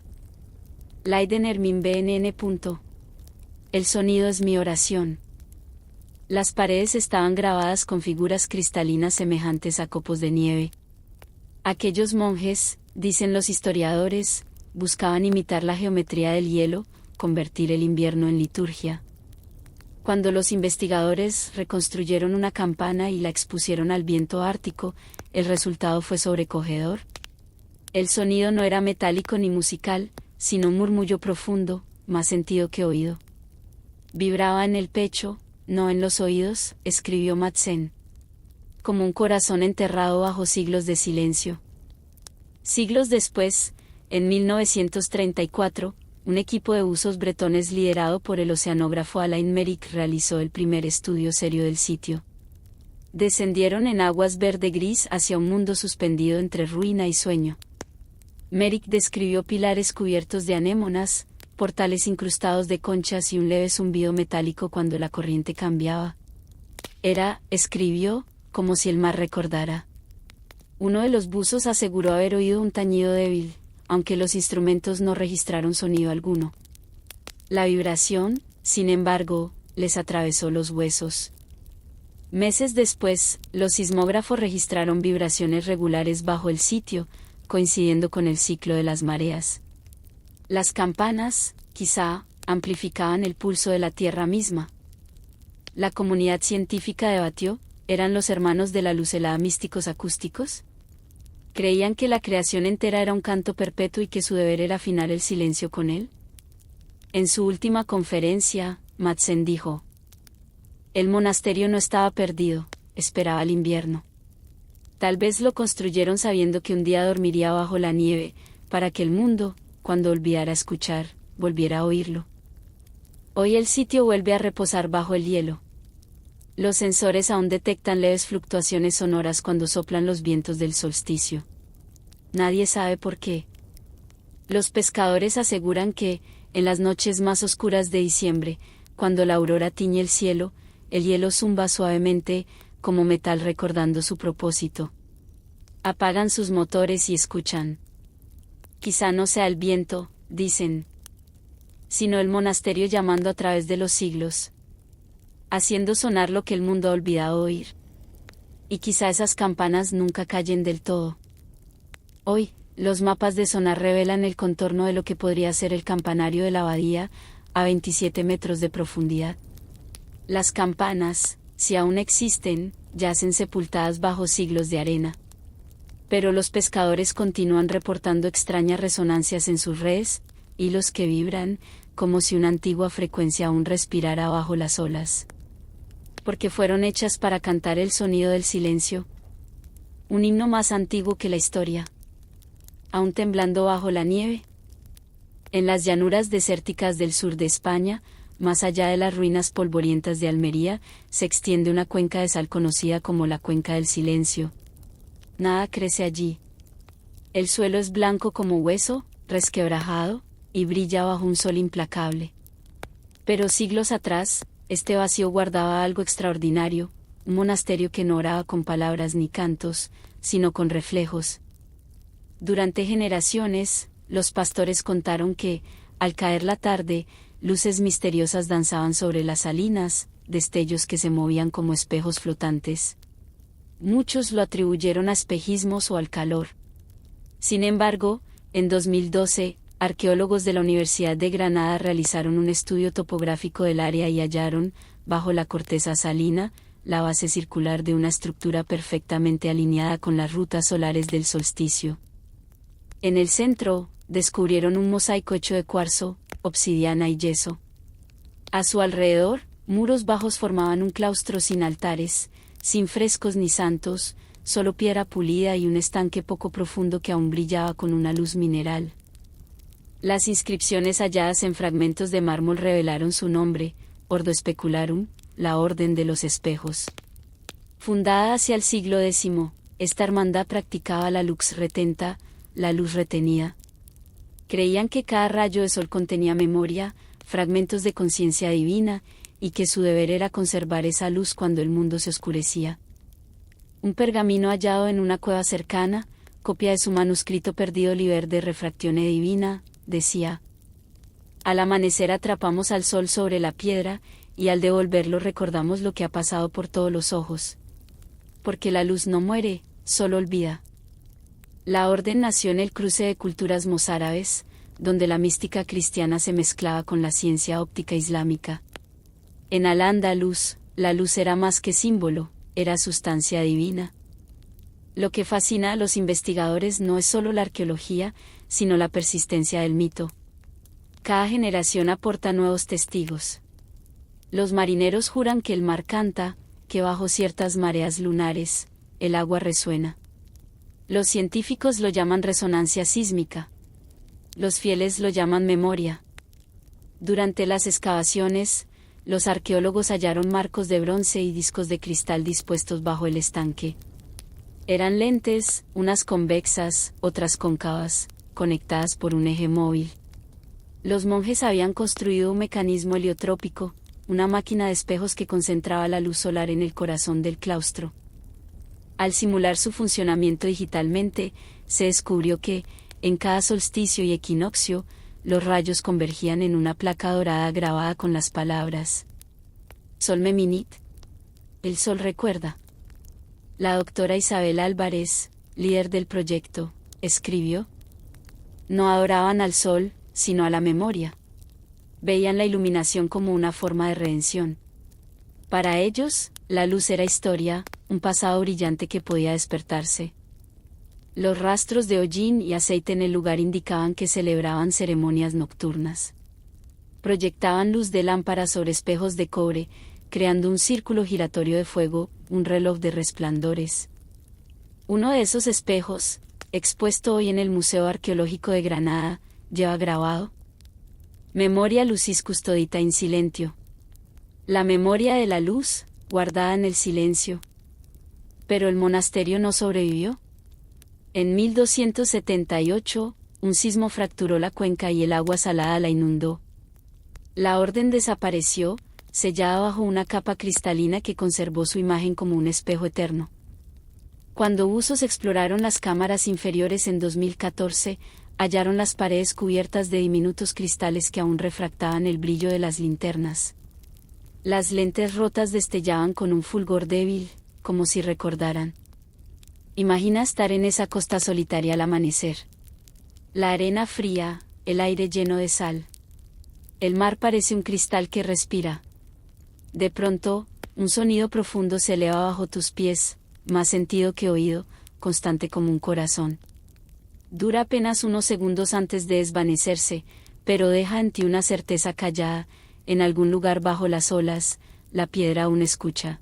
A: Leiden er min bnn. El sonido es mi oración. Las paredes estaban grabadas con figuras cristalinas semejantes a copos de nieve. Aquellos monjes, dicen los historiadores, buscaban imitar la geometría del hielo, convertir el invierno en liturgia. Cuando los investigadores reconstruyeron una campana y la expusieron al viento ártico, el resultado fue sobrecogedor. El sonido no era metálico ni musical, sino un murmullo profundo, más sentido que oído. Vibraba en el pecho, no en los oídos, escribió Madsen. Como un corazón enterrado bajo siglos de silencio. Siglos después, en 1934, un equipo de buzos bretones liderado por el oceanógrafo Alain Méric realizó el primer estudio serio del sitio. Descendieron en aguas verde-gris hacia un mundo suspendido entre ruina y sueño. Méric describió pilares cubiertos de anémonas, portales incrustados de conchas y un leve zumbido metálico cuando la corriente cambiaba. Era, escribió, como si el mar recordara. Uno de los buzos aseguró haber oído un tañido débil, aunque los instrumentos no registraron sonido alguno. La vibración, sin embargo, les atravesó los huesos. Meses después, los sismógrafos registraron vibraciones regulares bajo el sitio, coincidiendo con el ciclo de las mareas. Las campanas, quizá, amplificaban el pulso de la tierra misma. La comunidad científica debatió, ¿eran los hermanos de la luz helada místicos acústicos? ¿Creían que la creación entera era un canto perpetuo y que su deber era afinar el silencio con él? En su última conferencia, Madsen dijo: el monasterio no estaba perdido, esperaba el invierno. Tal vez lo construyeron sabiendo que un día dormiría bajo la nieve, para que el mundo, cuando olvidara escuchar, volviera a oírlo. Hoy el sitio vuelve a reposar bajo el hielo. Los sensores aún detectan leves fluctuaciones sonoras cuando soplan los vientos del solsticio. Nadie sabe por qué. Los pescadores aseguran que, en las noches más oscuras de diciembre, cuando la aurora tiñe el cielo, el hielo zumba suavemente, como metal recordando su propósito. Apagan sus motores y escuchan. Quizá no sea el viento, dicen, sino el monasterio llamando a través de los siglos, haciendo sonar lo que el mundo ha olvidado oír. Y quizá esas campanas nunca callen del todo. Hoy, los mapas de sonar revelan el contorno de lo que podría ser el campanario de la abadía, a 27 metros de profundidad. Las campanas, si aún existen, yacen sepultadas bajo siglos de arena. Pero los pescadores continúan reportando extrañas resonancias en sus redes, hilos que vibran, como si una antigua frecuencia aún respirara bajo las olas. Porque fueron hechas para cantar el sonido del silencio. Un himno más antiguo que la historia. Aún temblando bajo la nieve. En las llanuras desérticas del sur de España, más allá de las ruinas polvorientas de Almería, se extiende una cuenca de sal conocida como la Cuenca del Silencio. Nada crece allí. El suelo es blanco como hueso, resquebrajado, y brilla bajo un sol implacable. Pero siglos atrás, este vacío guardaba algo extraordinario, un monasterio que no oraba con palabras ni cantos, sino con reflejos. Durante generaciones, los pastores contaron que, al caer la tarde, luces misteriosas danzaban sobre las salinas, destellos que se movían como espejos flotantes. Muchos lo atribuyeron a espejismos o al calor. Sin embargo, en 2012, arqueólogos de la Universidad de Granada realizaron un estudio topográfico del área y hallaron, bajo la corteza salina, la base circular de una estructura perfectamente alineada con las rutas solares del solsticio. En el centro, descubrieron un mosaico hecho de cuarzo, obsidiana y yeso. A su alrededor, muros bajos formaban un claustro sin altares, sin frescos ni santos, solo piedra pulida y un estanque poco profundo que aún brillaba con una luz mineral. Las inscripciones halladas en fragmentos de mármol revelaron su nombre, Ordo Specularum, la Orden de los Espejos. Fundada hacia el siglo X, esta hermandad practicaba la lux retenta, la luz retenida. Creían que cada rayo de sol contenía memoria, fragmentos de conciencia divina, y que su deber era conservar esa luz cuando el mundo se oscurecía. Un pergamino hallado en una cueva cercana, copia de su manuscrito perdido Liber de Refractione Divina, decía: al amanecer atrapamos al sol sobre la piedra, y al devolverlo recordamos lo que ha pasado por todos los ojos. Porque la luz no muere, solo olvida. La orden nació en el cruce de culturas mozárabes, donde la mística cristiana se mezclaba con la ciencia óptica islámica. En Al-Ándalus, la luz era más que símbolo, era sustancia divina. Lo que fascina a los investigadores no es solo la arqueología, sino la persistencia del mito. Cada generación aporta nuevos testigos. Los marineros juran que el mar canta, que bajo ciertas mareas lunares, el agua resuena. Los científicos lo llaman resonancia sísmica. Los fieles lo llaman memoria. Durante las excavaciones, los arqueólogos hallaron marcos de bronce y discos de cristal dispuestos bajo el estanque. Eran lentes, unas convexas, otras cóncavas, conectadas por un eje móvil. Los monjes habían construido un mecanismo heliotrópico, una máquina de espejos que concentraba la luz solar en el corazón del claustro. Al simular su funcionamiento digitalmente, se descubrió que, en cada solsticio y equinoccio, los rayos convergían en una placa dorada grabada con las palabras: Sol Meminit. El sol recuerda. La doctora Isabel Álvarez, líder del proyecto, escribió: no adoraban al sol, sino a la memoria. Veían la iluminación como una forma de redención. Para ellos, la luz era historia, un pasado brillante que podía despertarse. Los rastros de hollín y aceite en el lugar indicaban que celebraban ceremonias nocturnas. Proyectaban luz de lámparas sobre espejos de cobre, creando un círculo giratorio de fuego, un reloj de resplandores. Uno de esos espejos, expuesto hoy en el Museo Arqueológico de Granada, lleva grabado: Memoria lucis custodita in silentio. La memoria de la luz, guardada en el silencio. Pero el monasterio no sobrevivió. En 1278, un sismo fracturó la cuenca y el agua salada la inundó. La orden desapareció, sellada bajo una capa cristalina que conservó su imagen como un espejo eterno. Cuando buzos exploraron las cámaras inferiores en 2014, hallaron las paredes cubiertas de diminutos cristales que aún refractaban el brillo de las linternas. Las lentes rotas destellaban con un fulgor débil, como si recordaran. Imagina estar en esa costa solitaria al amanecer. La arena fría, el aire lleno de sal. El mar parece un cristal que respira. De pronto, un sonido profundo se eleva bajo tus pies, más sentido que oído, constante como un corazón. Dura apenas unos segundos antes de desvanecerse, pero deja en ti una certeza callada: en algún lugar bajo las olas, la piedra aún escucha.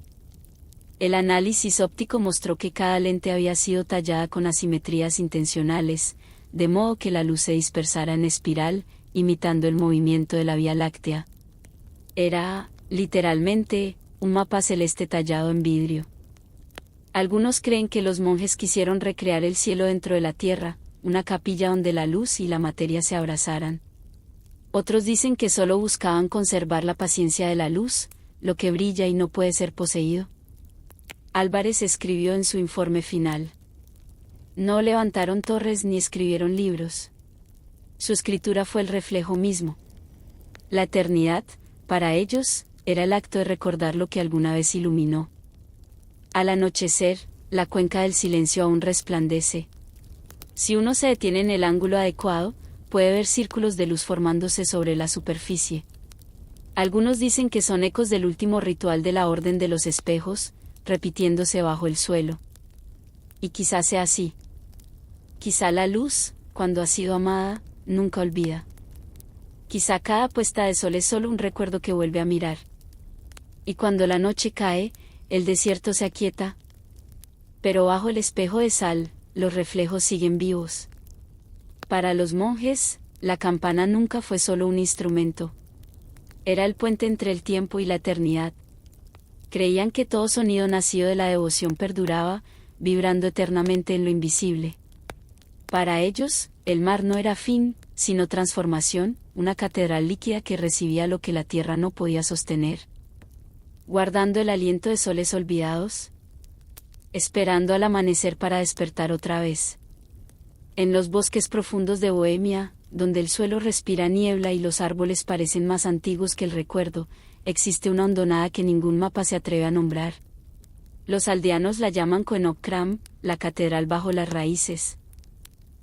A: El análisis óptico mostró que cada lente había sido tallada con asimetrías intencionales, de modo que la luz se dispersara en espiral, imitando el movimiento de la Vía Láctea. Era, literalmente, un mapa celeste tallado en vidrio. Algunos creen que los monjes quisieron recrear el cielo dentro de la tierra, una capilla donde la luz y la materia se abrazaran. Otros dicen que solo buscaban conservar la paciencia de la luz, lo que brilla y no puede ser poseído. Álvarez escribió en su informe final: no levantaron torres ni escribieron libros. Su escritura fue el reflejo mismo. La eternidad, para ellos, era el acto de recordar lo que alguna vez iluminó. Al anochecer, la cuenca del silencio aún resplandece. Si uno se detiene en el ángulo adecuado, puede ver círculos de luz formándose sobre la superficie. Algunos dicen que son ecos del último ritual de la Orden de los Espejos, repitiéndose bajo el suelo. Y quizá sea así. Quizá la luz, cuando ha sido amada, nunca olvida. Quizá cada puesta de sol es solo un recuerdo que vuelve a mirar. Y cuando la noche cae, el desierto se aquieta. Pero bajo el espejo de sal, los reflejos siguen vivos. Para los monjes, La campana nunca fue solo un instrumento. Era el puente entre el tiempo y la eternidad. Creían que todo sonido nacido de la devoción perduraba, vibrando eternamente en lo invisible. Para ellos, el mar no era fin, sino transformación, una catedral líquida que recibía lo que la tierra no podía sostener. Guardando el aliento de soles olvidados, esperando al amanecer para despertar otra vez. En los bosques profundos de Bohemia, donde el suelo respira niebla y los árboles parecen más antiguos que el recuerdo, existe una hondonada que ningún mapa se atreve a nombrar. Los aldeanos la llaman Coenocram, la catedral bajo las raíces.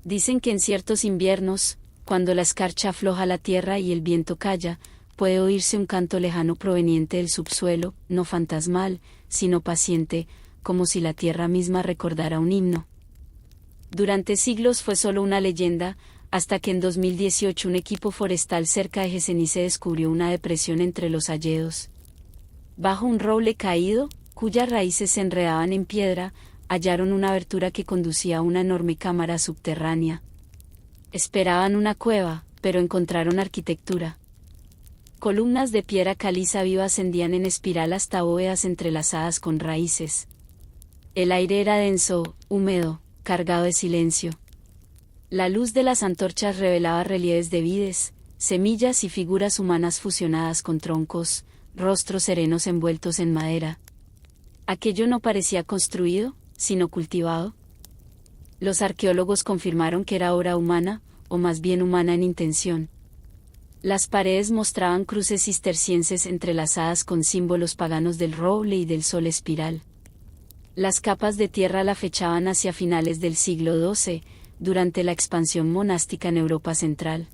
A: Dicen que en ciertos inviernos, cuando la escarcha afloja la tierra y el viento calla, puede oírse un canto lejano proveniente del subsuelo, no fantasmal, sino paciente, como si la tierra misma recordara un himno. Durante siglos fue solo una leyenda, hasta que en 2018 un equipo forestal cerca de Gesenice descubrió una depresión entre los hayedos. Bajo un roble caído, cuyas raíces se enredaban en piedra, hallaron una abertura que conducía a una enorme cámara subterránea. Esperaban una cueva, pero encontraron arquitectura. Columnas de piedra caliza viva ascendían en espiral hasta bóvedas entrelazadas con raíces. El aire era denso, húmedo, cargado de silencio. La luz de las antorchas revelaba relieves de vides, semillas y figuras humanas fusionadas con troncos, rostros serenos envueltos en madera. Aquello no parecía construido, sino cultivado. Los arqueólogos confirmaron que era obra humana, o más bien humana en intención. Las paredes mostraban cruces cistercienses entrelazadas con símbolos paganos del roble y del sol espiral. Las capas de tierra la fechaban hacia finales del siglo XII, durante la expansión monástica en Europa Central.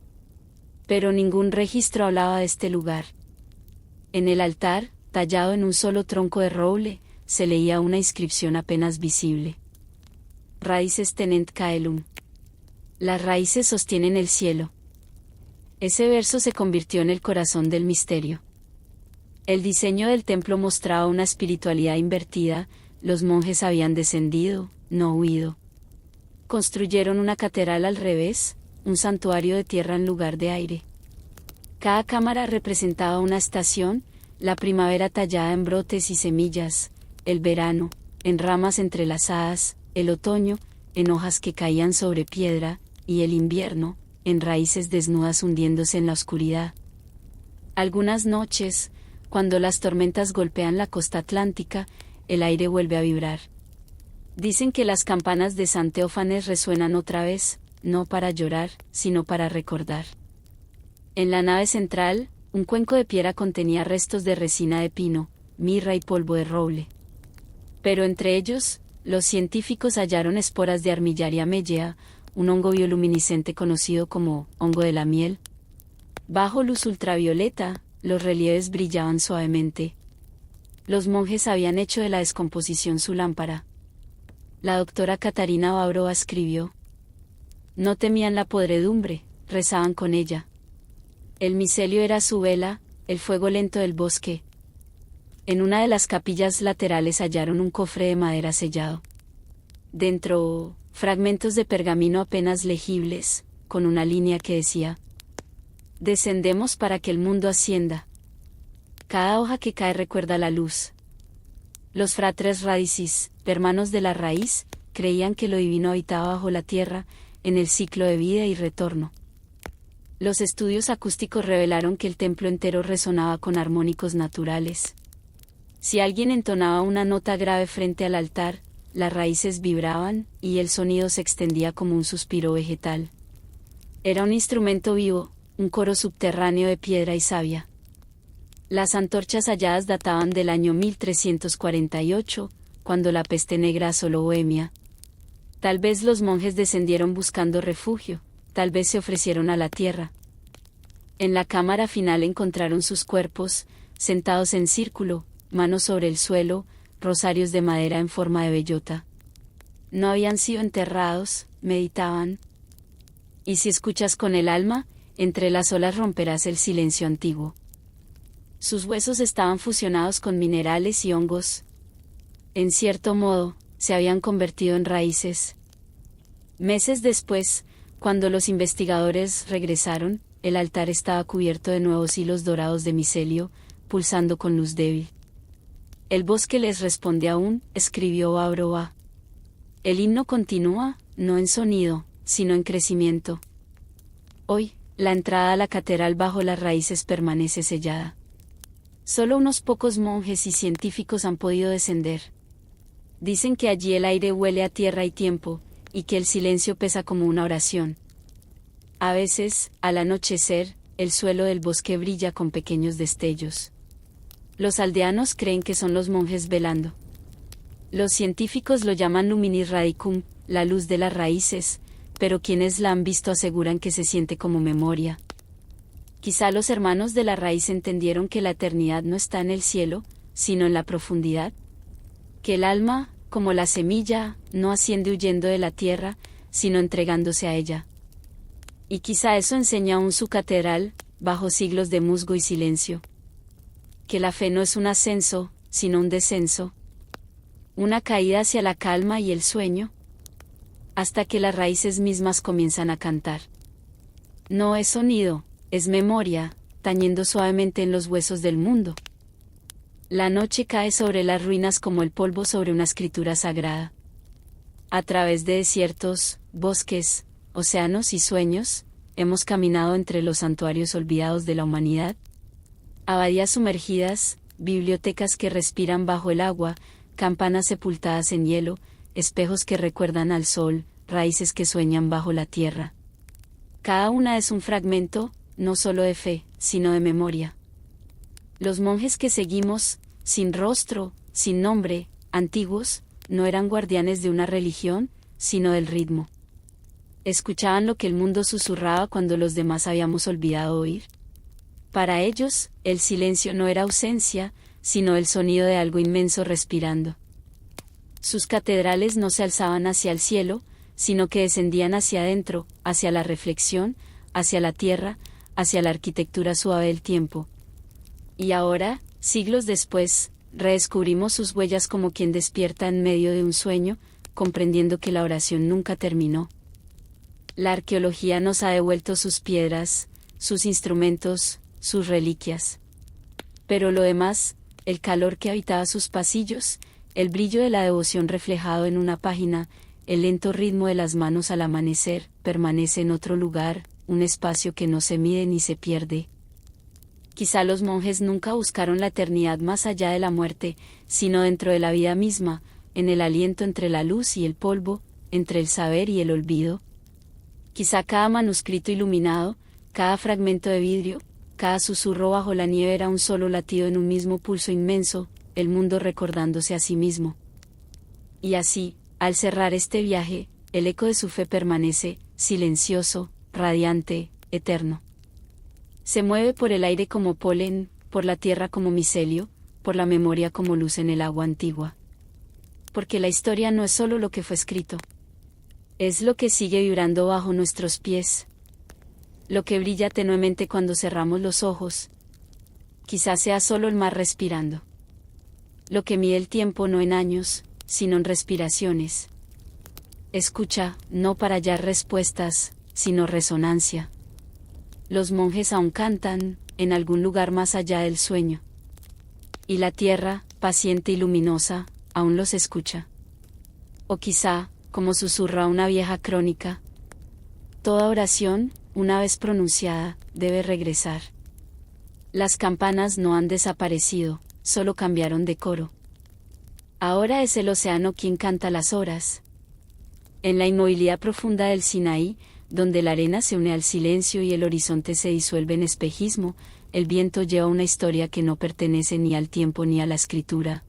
A: Pero ningún registro hablaba de este lugar. En el altar, tallado en un solo tronco de roble, se leía una inscripción apenas visible. Raíces tenent caelum. Las raíces sostienen el cielo. Ese verso se convirtió en el corazón del misterio. El diseño del templo mostraba una espiritualidad invertida, los monjes habían descendido, no huido. Construyeron una catedral al revés, un santuario de tierra en lugar de aire. Cada cámara representaba una estación, la primavera tallada en brotes y semillas, el verano, en ramas entrelazadas, el otoño, en hojas que caían sobre piedra, y el invierno, en raíces desnudas hundiéndose en la oscuridad. Algunas noches, cuando las tormentas golpean la costa atlántica, el aire vuelve a vibrar. Dicen que las campanas de San Teófanes resuenan otra vez, no para llorar, sino para recordar. En la nave central, un cuenco de piedra contenía restos de resina de pino, mirra y polvo de roble. Pero entre ellos, los científicos hallaron esporas de Armillaria mellea, un hongo bioluminiscente conocido como hongo de la miel. Bajo luz ultravioleta, los relieves brillaban suavemente. Los monjes habían hecho de la descomposición su lámpara. La doctora Catarina Babrova escribió: no temían la podredumbre, rezaban con ella. El micelio era su vela, el fuego lento del bosque. En una de las capillas laterales hallaron un cofre de madera sellado. Dentro, fragmentos de pergamino apenas legibles, con una línea que decía: descendemos para que el mundo ascienda. Cada hoja que cae recuerda la luz. Los fratres radicis, hermanos de la raíz, creían que lo divino habitaba bajo la tierra, en el ciclo de vida y retorno. Los estudios acústicos revelaron que el templo entero resonaba con armónicos naturales. Si alguien entonaba una nota grave frente al altar, las raíces vibraban, y el sonido se extendía como un suspiro vegetal. Era un instrumento vivo, un coro subterráneo de piedra y savia. Las antorchas halladas databan del año 1348, cuando la peste negra asoló Bohemia. Tal vez los monjes descendieron buscando refugio, tal vez se ofrecieron a la tierra. En la cámara final encontraron sus cuerpos, sentados en círculo, manos sobre el suelo, rosarios de madera en forma de bellota. No habían sido enterrados, meditaban. Y si escuchas con el alma, entre las olas romperás el silencio antiguo. Sus huesos estaban fusionados con minerales y hongos. En cierto modo, se habían convertido en raíces. Meses después, Cuando los investigadores regresaron, el altar estaba cubierto de nuevos hilos dorados de micelio, pulsando con luz débil. El bosque les responde aún, escribió Babroa. El himno continúa, no en sonido, sino en crecimiento. Hoy, la entrada a la catedral bajo las raíces permanece sellada. Solo unos pocos monjes y científicos han podido descender. Dicen que allí el aire huele a tierra y tiempo, y que el silencio pesa como una oración. A veces, al anochecer, el suelo del bosque brilla con pequeños destellos. Los aldeanos creen que son los monjes velando. Los científicos lo llaman luminis radicum, la luz de las raíces, pero quienes la han visto aseguran que se siente como memoria. Quizá los hermanos de la raíz entendieron que la eternidad no está en el cielo, sino en la profundidad. Que el alma, como la semilla, no asciende huyendo de la tierra, sino entregándose a ella. Y quizá eso enseña aún su catedral, bajo siglos de musgo y silencio. Que la fe no es un ascenso, sino un descenso. Una caída hacia la calma y el sueño, hasta que las raíces mismas comienzan a cantar. No es sonido, es memoria, tañendo suavemente en los huesos del mundo. La noche cae sobre las ruinas como el polvo sobre una escritura sagrada. A través de desiertos, bosques, océanos y sueños, hemos caminado entre los santuarios olvidados de la humanidad. Abadías sumergidas, bibliotecas que respiran bajo el agua, campanas sepultadas en hielo, espejos que recuerdan al sol, raíces que sueñan bajo la tierra. Cada una es un fragmento, no solo de fe, sino de memoria. Los monjes que seguimos, sin rostro, sin nombre, antiguos, no eran guardianes de una religión, sino del ritmo. Escuchaban lo que el mundo susurraba cuando los demás habíamos olvidado oír. Para ellos, el silencio no era ausencia, sino el sonido de algo inmenso respirando. Sus catedrales no se alzaban hacia el cielo, sino que descendían hacia adentro, hacia la reflexión, hacia la tierra, hacia la arquitectura suave del tiempo. Y ahora, siglos después, redescubrimos sus huellas como quien despierta en medio de un sueño, comprendiendo que la oración nunca terminó. La arqueología nos ha devuelto sus piedras, sus instrumentos, sus reliquias. Pero lo demás, el calor que habitaba sus pasillos, el brillo de la devoción reflejado en una página, el lento ritmo de las manos al amanecer, permanece en otro lugar, un espacio que no se mide ni se pierde. Quizá los monjes nunca buscaron la eternidad más allá de la muerte, sino dentro de la vida misma, en el aliento entre la luz y el polvo, entre el saber y el olvido. Quizá cada manuscrito iluminado, cada fragmento de vidrio, cada susurro bajo la nieve era un solo latido en un mismo pulso inmenso, el mundo recordándose a sí mismo. Y así, al cerrar este viaje, el eco de su fe permanece, silencioso, radiante, eterno. Se mueve por el aire como polen, por la tierra como micelio, por la memoria como luz en el agua antigua. Porque la historia no es solo lo que fue escrito. Es lo que sigue vibrando bajo nuestros pies. Lo que brilla tenuemente cuando cerramos los ojos. Quizás sea solo el mar respirando. Lo que mide el tiempo no en años, sino en respiraciones. Escucha, no para hallar respuestas, sino resonancia. Los monjes aún cantan, en algún lugar más allá del sueño. Y la tierra, paciente y luminosa, aún los escucha. O quizá, como susurra una vieja crónica, toda oración, una vez pronunciada, debe regresar. Las campanas no han desaparecido, solo cambiaron de coro. Ahora es el océano quien canta las horas. En la inmovilidad profunda del Sinaí, donde la arena se une al silencio y el horizonte se disuelve en espejismo, el viento lleva una historia que no pertenece ni al tiempo ni a la escritura.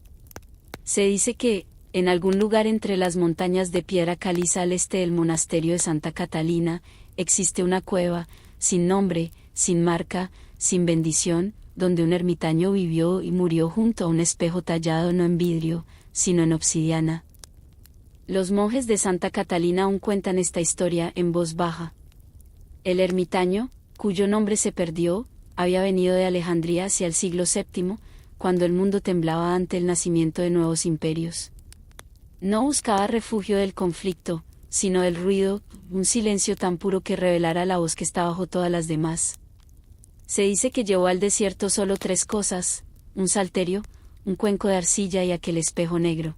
A: Se dice que, en algún lugar entre las montañas de piedra caliza al este del monasterio de Santa Catalina, existe una cueva, sin nombre, sin marca, sin bendición, donde un ermitaño vivió y murió junto a un espejo tallado no en vidrio, sino en obsidiana. Los monjes de Santa Catalina aún cuentan esta historia en voz baja. El ermitaño, cuyo nombre se perdió, había venido de Alejandría hacia el siglo VII, cuando el mundo temblaba ante el nacimiento de nuevos imperios. No buscaba refugio del conflicto, sino del ruido, un silencio tan puro que revelara la voz que está bajo todas las demás. Se dice que llevó al desierto solo 3 cosas: un salterio, un cuenco de arcilla y aquel espejo negro.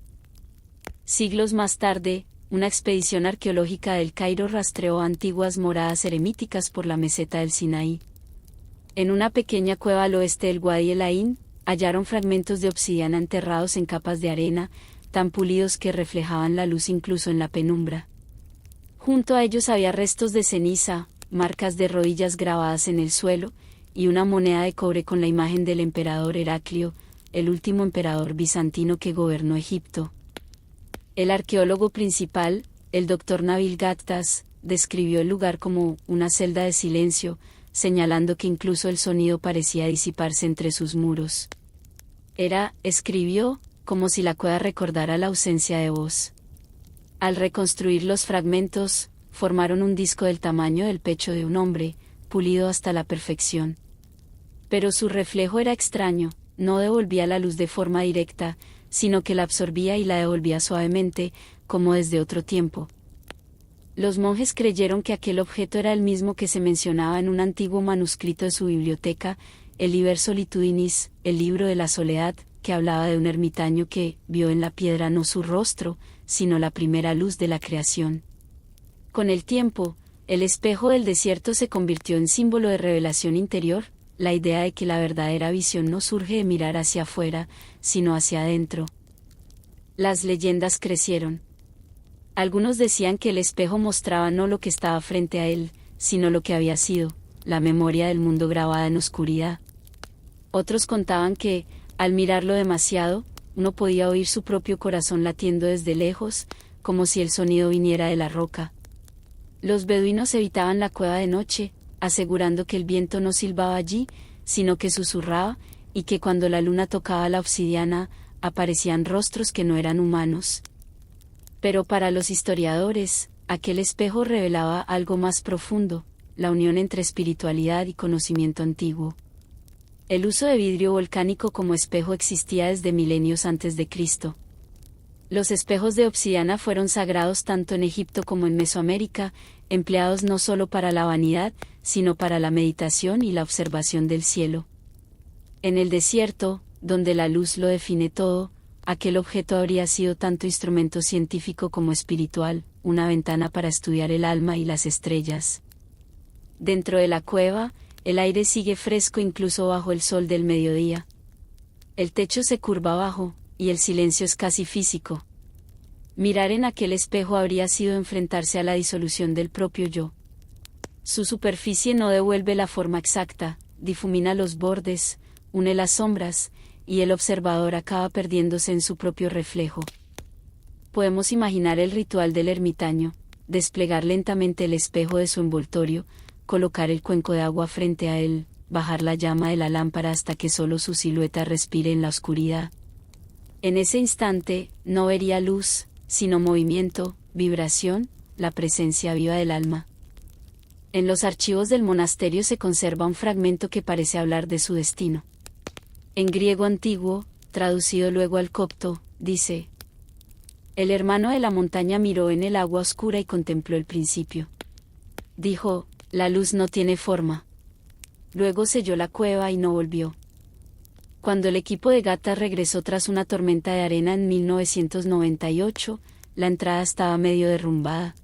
A: Siglos más tarde, una expedición arqueológica del Cairo rastreó antiguas moradas eremíticas por la meseta del Sinaí. En una pequeña cueva al oeste del Wadi el Ain, hallaron fragmentos de obsidiana enterrados en capas de arena, tan pulidos que reflejaban la luz incluso en la penumbra. Junto a ellos había restos de ceniza, marcas de rodillas grabadas en el suelo, y una moneda de cobre con la imagen del emperador Heraclio, el último emperador bizantino que gobernó Egipto. El arqueólogo principal, el Dr. Nabil Gattas, describió el lugar como una celda de silencio, señalando que incluso el sonido parecía disiparse entre sus muros. Escribió, como si la cueva recordara la ausencia de voz. Al reconstruir los fragmentos, formaron un disco del tamaño del pecho de un hombre, pulido hasta la perfección. Pero su reflejo era extraño, no devolvía la luz de forma directa, sino que la absorbía y la devolvía suavemente, como desde otro tiempo. Los monjes creyeron que aquel objeto era el mismo que se mencionaba en un antiguo manuscrito de su biblioteca, el Liber Solitudinis, el libro de la soledad, que hablaba de un ermitaño que vio en la piedra no su rostro, sino la primera luz de la creación. Con el tiempo, el espejo del desierto se convirtió en símbolo de revelación interior, la idea de que la verdadera visión no surge de mirar hacia afuera, sino hacia adentro. Las leyendas crecieron. Algunos decían que el espejo mostraba no lo que estaba frente a él, sino lo que había sido, la memoria del mundo grabada en oscuridad. Otros contaban que, al mirarlo demasiado, uno podía oír su propio corazón latiendo desde lejos, como si el sonido viniera de la roca. Los beduinos evitaban la cueva de noche, asegurando que el viento no silbaba allí, sino que susurraba, y que cuando la luna tocaba la obsidiana, aparecían rostros que no eran humanos. Pero para los historiadores, aquel espejo revelaba algo más profundo, la unión entre espiritualidad y conocimiento antiguo. El uso de vidrio volcánico como espejo existía desde milenios antes de Cristo. Los espejos de obsidiana fueron sagrados tanto en Egipto como en Mesoamérica, empleados no solo para la vanidad, sino para la meditación y la observación del cielo. En el desierto, donde la luz lo define todo, aquel objeto habría sido tanto instrumento científico como espiritual, una ventana para estudiar el alma y las estrellas. Dentro de la cueva, el aire sigue fresco incluso bajo el sol del mediodía. El techo se curva abajo, y el silencio es casi físico. Mirar en aquel espejo habría sido enfrentarse a la disolución del propio yo. Su superficie no devuelve la forma exacta, difumina los bordes, une las sombras, y el observador acaba perdiéndose en su propio reflejo. Podemos imaginar el ritual del ermitaño, desplegar lentamente el espejo de su envoltorio, colocar el cuenco de agua frente a él, bajar la llama de la lámpara hasta que solo su silueta respire en la oscuridad. En ese instante, no vería luz, sino movimiento, vibración, la presencia viva del alma. En los archivos del monasterio se conserva un fragmento que parece hablar de su destino. En griego antiguo, traducido luego al copto, dice: el hermano de la montaña miró en el agua oscura y contempló el principio. Dijo: la luz no tiene forma. Luego selló la cueva y no volvió. Cuando el equipo de Gattas regresó tras una tormenta de arena en 1998, la entrada estaba medio derrumbada.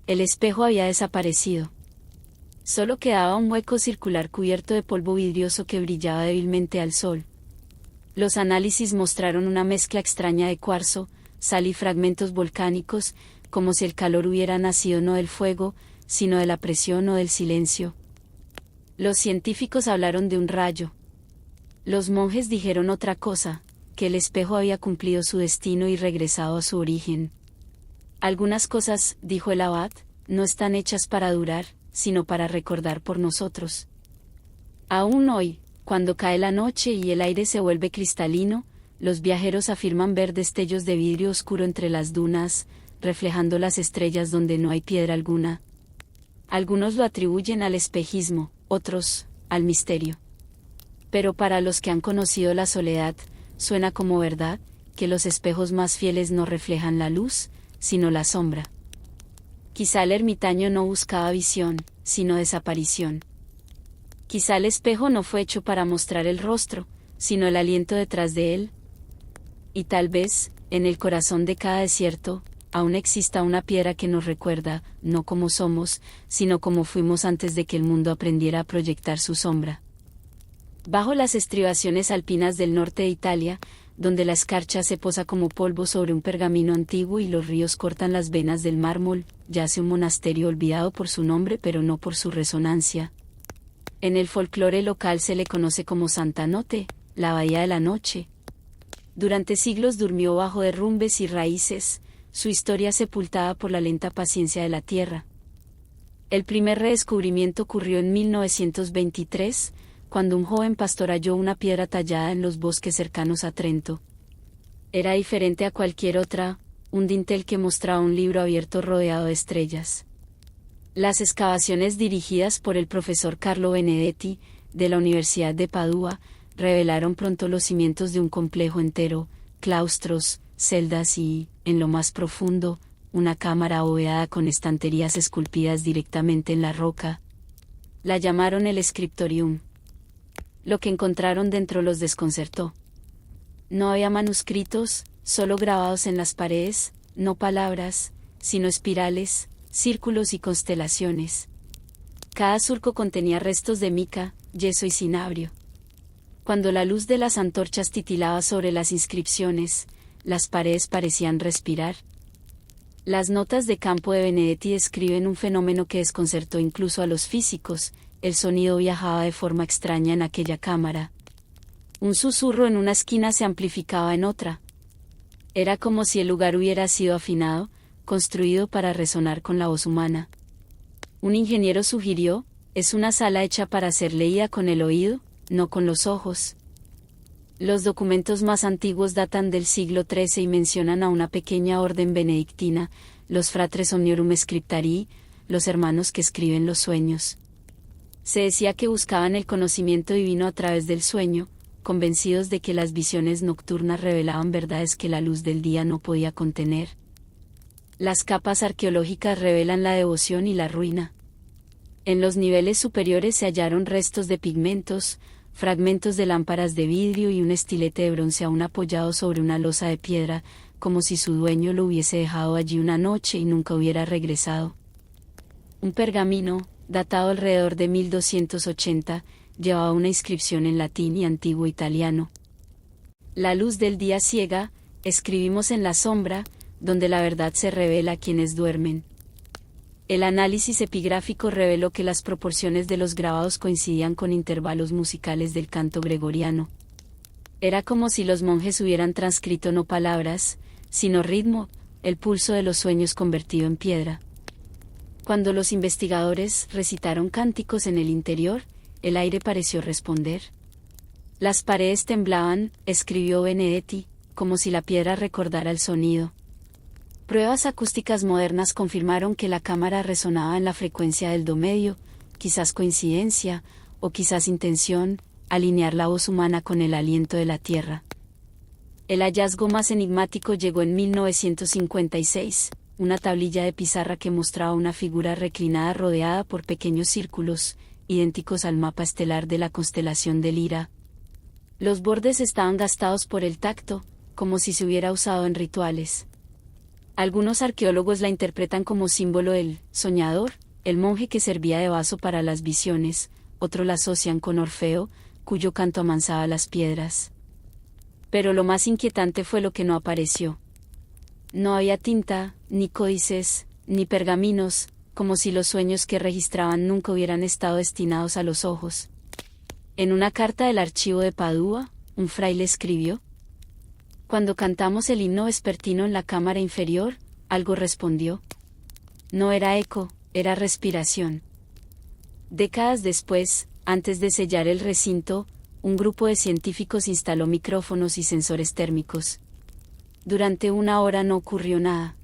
A: El espejo había desaparecido. Solo quedaba un hueco circular cubierto de polvo vidrioso que brillaba débilmente al sol. Los análisis mostraron una mezcla extraña de cuarzo, sal y fragmentos volcánicos, como si el calor hubiera nacido no del fuego, sino de la presión o del silencio. Los científicos hablaron de un rayo. Los monjes dijeron otra cosa, que el espejo había cumplido su destino y regresado a su origen. Algunas cosas, dijo el abad, no están hechas para durar, sino para recordar por nosotros. Aún hoy, cuando cae la noche y el aire se vuelve cristalino, los viajeros afirman ver destellos de vidrio oscuro entre las dunas, reflejando las estrellas donde no hay piedra alguna. Algunos lo atribuyen al espejismo, otros, al misterio. Pero para los que han conocido la soledad, suena como verdad, que los espejos más fieles no reflejan la luz, sino la sombra. Quizá el ermitaño no buscaba visión, sino desaparición. Quizá el espejo no fue hecho para mostrar el rostro, sino el aliento detrás de él. Y tal vez, en el corazón de cada desierto, aún exista una piedra que nos recuerda, no como somos, sino como fuimos antes de que el mundo aprendiera a proyectar su sombra. Bajo las estribaciones alpinas del norte de Italia, donde la escarcha se posa como polvo sobre un pergamino antiguo y los ríos cortan las venas del mármol, yace un monasterio olvidado por su nombre pero no por su resonancia. En el folclore local se le conoce como Santa Notte, la bahía de la noche. Durante siglos durmió bajo derrumbes y raíces, su historia sepultada por la lenta paciencia de la tierra. El primer redescubrimiento ocurrió en 1923, cuando un joven pastor halló una piedra tallada en los bosques cercanos a Trento. Era diferente a cualquier otra, un dintel que mostraba un libro abierto rodeado de estrellas. Las excavaciones dirigidas por el profesor Carlo Benedetti, de la Universidad de Padua, revelaron pronto los cimientos de un complejo entero, claustros, celdas y, en lo más profundo, una cámara abovedada con estanterías esculpidas directamente en la roca. La llamaron el Scriptorium. Lo que encontraron dentro los desconcertó. No había manuscritos, solo grabados en las paredes, no palabras, sino espirales, círculos y constelaciones. Cada surco contenía restos de mica, yeso y cinabrio. Cuando la luz de las antorchas titilaba sobre las inscripciones, las paredes parecían respirar. Las notas de campo de Benedetti describen un fenómeno que desconcertó incluso a los físicos: el sonido viajaba de forma extraña en aquella cámara. Un susurro en una esquina se amplificaba en otra. Era como si el lugar hubiera sido afinado, construido para resonar con la voz humana. Un ingeniero sugirió: es una sala hecha para ser leída con el oído, no con los ojos. Los documentos más antiguos datan del siglo XIII y mencionan a una pequeña orden benedictina, los Fratres Omniorum Scriptarii, los hermanos que escriben los sueños. Se decía que buscaban el conocimiento divino a través del sueño, convencidos de que las visiones nocturnas revelaban verdades que la luz del día no podía contener. Las capas arqueológicas revelan la devoción y la ruina. En los niveles superiores se hallaron restos de pigmentos, fragmentos de lámparas de vidrio y un estilete de bronce aún apoyado sobre una losa de piedra, como si su dueño lo hubiese dejado allí una noche y nunca hubiera regresado. Un pergamino, datado alrededor de 1280, llevaba una inscripción en latín y antiguo italiano. La luz del día ciega, escribimos en la sombra, donde la verdad se revela a quienes duermen. El análisis epigráfico reveló que las proporciones de los grabados coincidían con intervalos musicales del canto gregoriano. Era como si los monjes hubieran transcrito no palabras, sino ritmo, el pulso de los sueños convertido en piedra. Cuando los investigadores recitaron cánticos en el interior, el aire pareció responder. Las paredes temblaban, escribió Benedetti, como si la piedra recordara el sonido. Pruebas acústicas modernas confirmaron que la cámara resonaba en la frecuencia del do medio, quizás coincidencia, o quizás intención, alinear la voz humana con el aliento de la tierra. El hallazgo más enigmático llegó en 1956, una tablilla de pizarra que mostraba una figura reclinada rodeada por pequeños círculos, idénticos al mapa estelar de la constelación de Lira. Los bordes estaban gastados por el tacto, como si se hubiera usado en rituales. Algunos arqueólogos la interpretan como símbolo del soñador, el monje que servía de vaso para las visiones, otros la asocian con Orfeo, cuyo canto amansaba las piedras. Pero lo más inquietante fue lo que no apareció. No había tinta, ni códices, ni pergaminos, como si los sueños que registraban nunca hubieran estado destinados a los ojos. En una carta del archivo de Padua, un fraile escribió: cuando cantamos el himno vespertino en la cámara inferior, algo respondió. No era eco, era respiración. Décadas después, antes de sellar el recinto, un grupo de científicos instaló micrófonos y sensores térmicos. Durante 1 hora no ocurrió nada.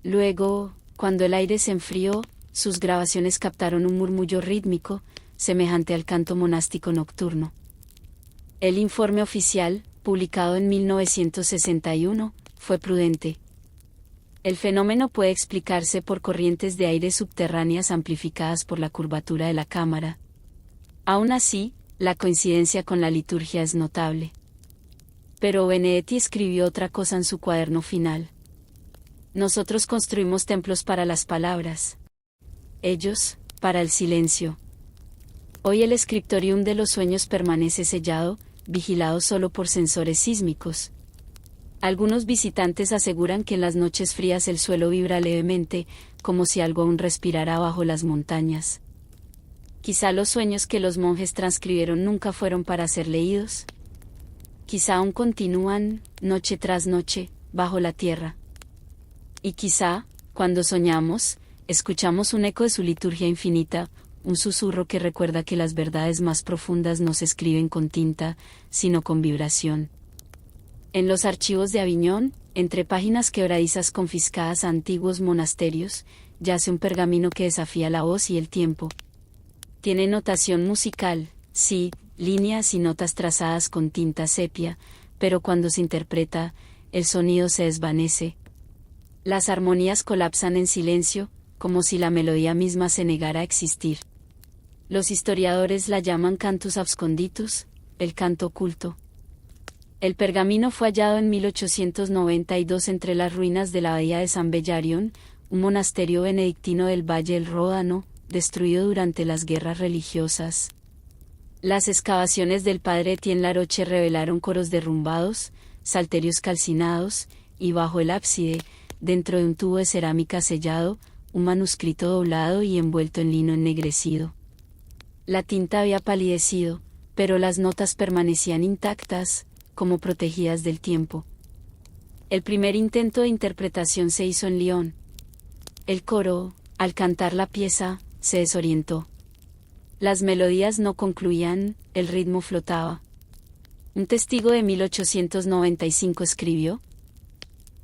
A: Luego, cuando el aire se enfrió, sus grabaciones captaron un murmullo rítmico, semejante al canto monástico nocturno. El informe oficial, publicado en 1961, fue prudente. El fenómeno puede explicarse por corrientes de aire subterráneas amplificadas por la curvatura de la cámara. Aún así, la coincidencia con la liturgia es notable. Pero Benedetti escribió otra cosa en su cuaderno final. Nosotros construimos templos para las palabras. Ellos, para el silencio. Hoy el scriptorium de los sueños permanece sellado, vigilado solo por sensores sísmicos. Algunos visitantes aseguran que en las noches frías el suelo vibra levemente, como si algo aún respirara bajo las montañas. Quizá los sueños que los monjes transcribieron nunca fueron para ser leídos. Quizá aún continúan, noche tras noche, bajo la tierra. Y quizá, cuando soñamos, escuchamos un eco de su liturgia infinita, un susurro que recuerda que las verdades más profundas no se escriben con tinta, sino con vibración. En los archivos de Aviñón, entre páginas quebradizas confiscadas a antiguos monasterios, yace un pergamino que desafía la voz y el tiempo. Tiene notación musical, sí, líneas y notas trazadas con tinta sepia, pero cuando se interpreta, el sonido se desvanece. Las armonías colapsan en silencio, como si la melodía misma se negara a existir. Los historiadores la llaman cantus absconditus, el canto oculto. El pergamino fue hallado en 1892 entre las ruinas de la abadía de San Bellarion, un monasterio benedictino del Valle del Ródano, destruido durante las guerras religiosas. Las excavaciones del padre Etienne Laroche revelaron coros derrumbados, salterios calcinados, y bajo el ábside, dentro de un tubo de cerámica sellado, un manuscrito doblado y envuelto en lino ennegrecido. La tinta había palidecido, pero las notas permanecían intactas, como protegidas del tiempo. El primer intento de interpretación se hizo en Lyon. El coro, al cantar la pieza, se desorientó. Las melodías no concluían, el ritmo flotaba. Un testigo de 1895 escribió: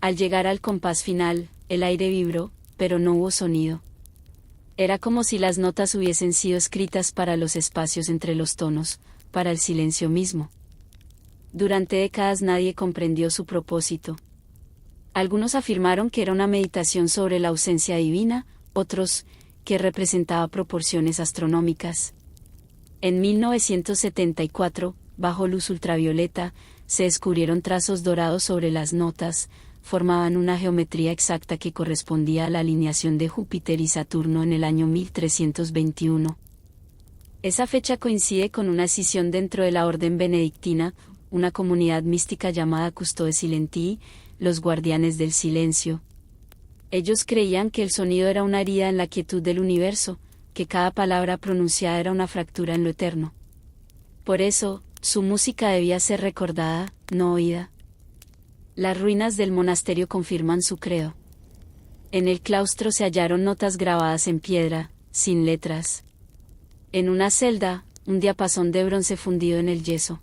A: al llegar al compás final, el aire vibró, pero no hubo sonido. Era como si las notas hubiesen sido escritas para los espacios entre los tonos, para el silencio mismo. Durante décadas nadie comprendió su propósito. Algunos afirmaron que era una meditación sobre la ausencia divina, otros, que representaba proporciones astronómicas. En 1974, bajo luz ultravioleta, se descubrieron trazos dorados sobre las notas, formaban una geometría exacta que correspondía a la alineación de Júpiter y Saturno en el año 1321. Esa fecha coincide con una escisión dentro de la orden benedictina, una comunidad mística llamada Custodes Silentii, los guardianes del silencio. Ellos creían que el sonido era una herida en la quietud del universo, que cada palabra pronunciada era una fractura en lo eterno. Por eso, su música debía ser recordada, no oída. Las ruinas del monasterio confirman su credo. En el claustro se hallaron notas grabadas en piedra, sin letras. En una celda, un diapasón de bronce fundido en el yeso.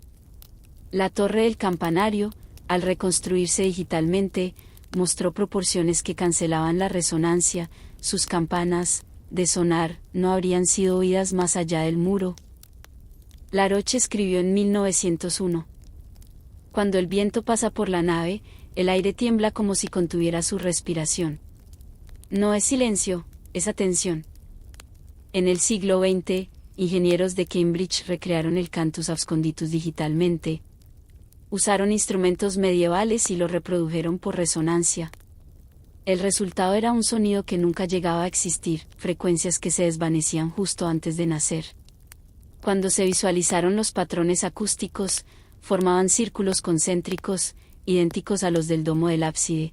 A: La torre del campanario, al reconstruirse digitalmente, mostró proporciones que cancelaban la resonancia, sus campanas, de sonar, no habrían sido oídas más allá del muro. Laroche escribió en 1901. Cuando el viento pasa por la nave, el aire tiembla como si contuviera su respiración. No es silencio, es atención. En el siglo XX, ingenieros de Cambridge recrearon el cantus absconditus digitalmente. Usaron instrumentos medievales y lo reprodujeron por resonancia. El resultado era un sonido que nunca llegaba a existir, frecuencias que se desvanecían justo antes de nacer. Cuando se visualizaron los patrones acústicos, formaban círculos concéntricos, idénticos a los del domo del ábside.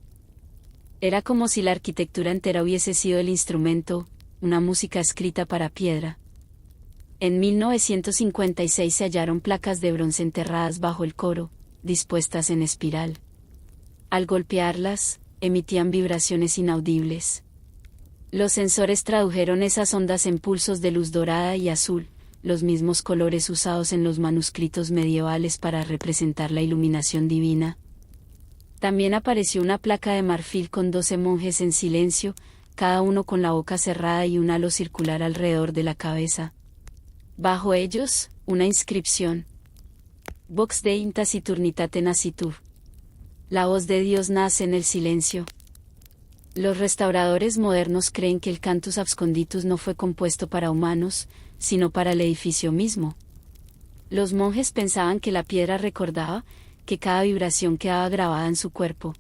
A: Era como si la arquitectura entera hubiese sido el instrumento, una música escrita para piedra. En 1956 se hallaron placas de bronce enterradas bajo el coro, dispuestas en espiral. Al golpearlas, emitían vibraciones inaudibles. Los sensores tradujeron esas ondas en pulsos de luz dorada y azul, los mismos colores usados en los manuscritos medievales para representar la iluminación divina. También apareció una placa de marfil con 12 monjes en silencio, cada uno con la boca cerrada y un halo circular alrededor de la cabeza. Bajo ellos, una inscripción: Vox Dei in taciturnitate nascitur. La voz de Dios nace en el silencio. Los restauradores modernos creen que el Cantus Absconditus no fue compuesto para humanos, sino para el edificio mismo. Los monjes pensaban que la piedra recordaba, que cada vibración quedaba grabada en su cuerpo.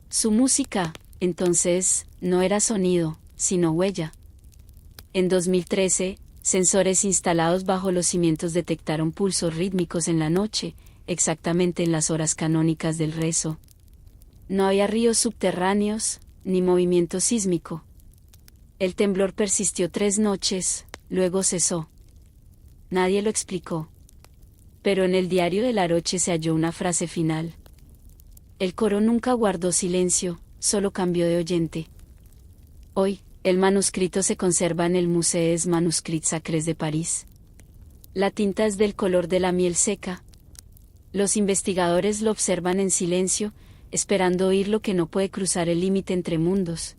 A: Su música, entonces, no era sonido, sino huella. En 2013, sensores instalados bajo los cimientos detectaron pulsos rítmicos en la noche, exactamente en las horas canónicas del rezo. No había ríos subterráneos, ni movimiento sísmico. El temblor persistió 3 noches, luego cesó. Nadie lo explicó. Pero en el diario de Laroche se halló una frase final. El coro nunca guardó silencio, solo cambió de oyente. Hoy, el manuscrito se conserva en el Musée des Manuscrits Sacrés de París. La tinta es del color de la miel seca. Los investigadores lo observan en silencio, esperando oír lo que no puede cruzar el límite entre mundos.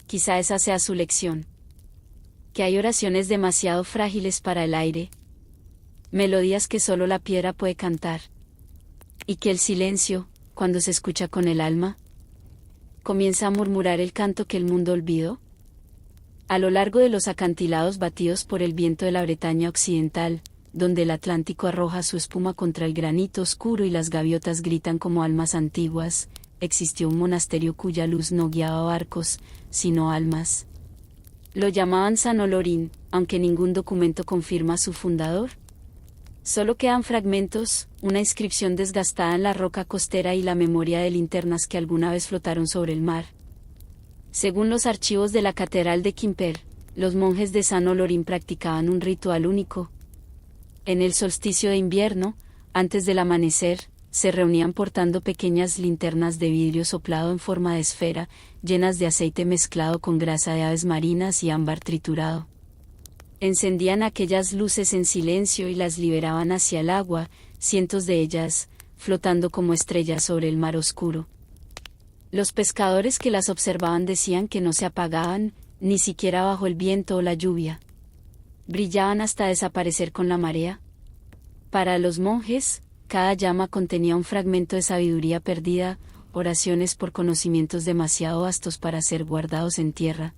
A: Quizá esa sea su lección. Que hay oraciones demasiado frágiles para el aire. Melodías que solo la piedra puede cantar. Y que el silencio, cuando se escucha con el alma, comienza a murmurar el canto que el mundo olvidó. A lo largo de los acantilados batidos por el viento de la Bretaña occidental, donde el Atlántico arroja su espuma contra el granito oscuro y las gaviotas gritan como almas antiguas, existió un monasterio cuya luz no guiaba barcos, sino almas. Lo llamaban San Olorín, aunque ningún documento confirma a su fundador. Solo quedan fragmentos, una inscripción desgastada en la roca costera y la memoria de linternas que alguna vez flotaron sobre el mar. Según los archivos de la Catedral de Quimper, los monjes de San Olorín practicaban un ritual único. En el solsticio de invierno, antes del amanecer, se reunían portando pequeñas linternas de vidrio soplado en forma de esfera, llenas de aceite mezclado con grasa de aves marinas y ámbar triturado. Encendían aquellas luces en silencio y las liberaban hacia el agua, cientos de ellas, flotando como estrellas sobre el mar oscuro. Los pescadores que las observaban decían que no se apagaban, ni siquiera bajo el viento o la lluvia. Brillaban hasta desaparecer con la marea. Para los monjes, cada llama contenía un fragmento de sabiduría perdida, oraciones por conocimientos demasiado vastos para ser guardados en tierra.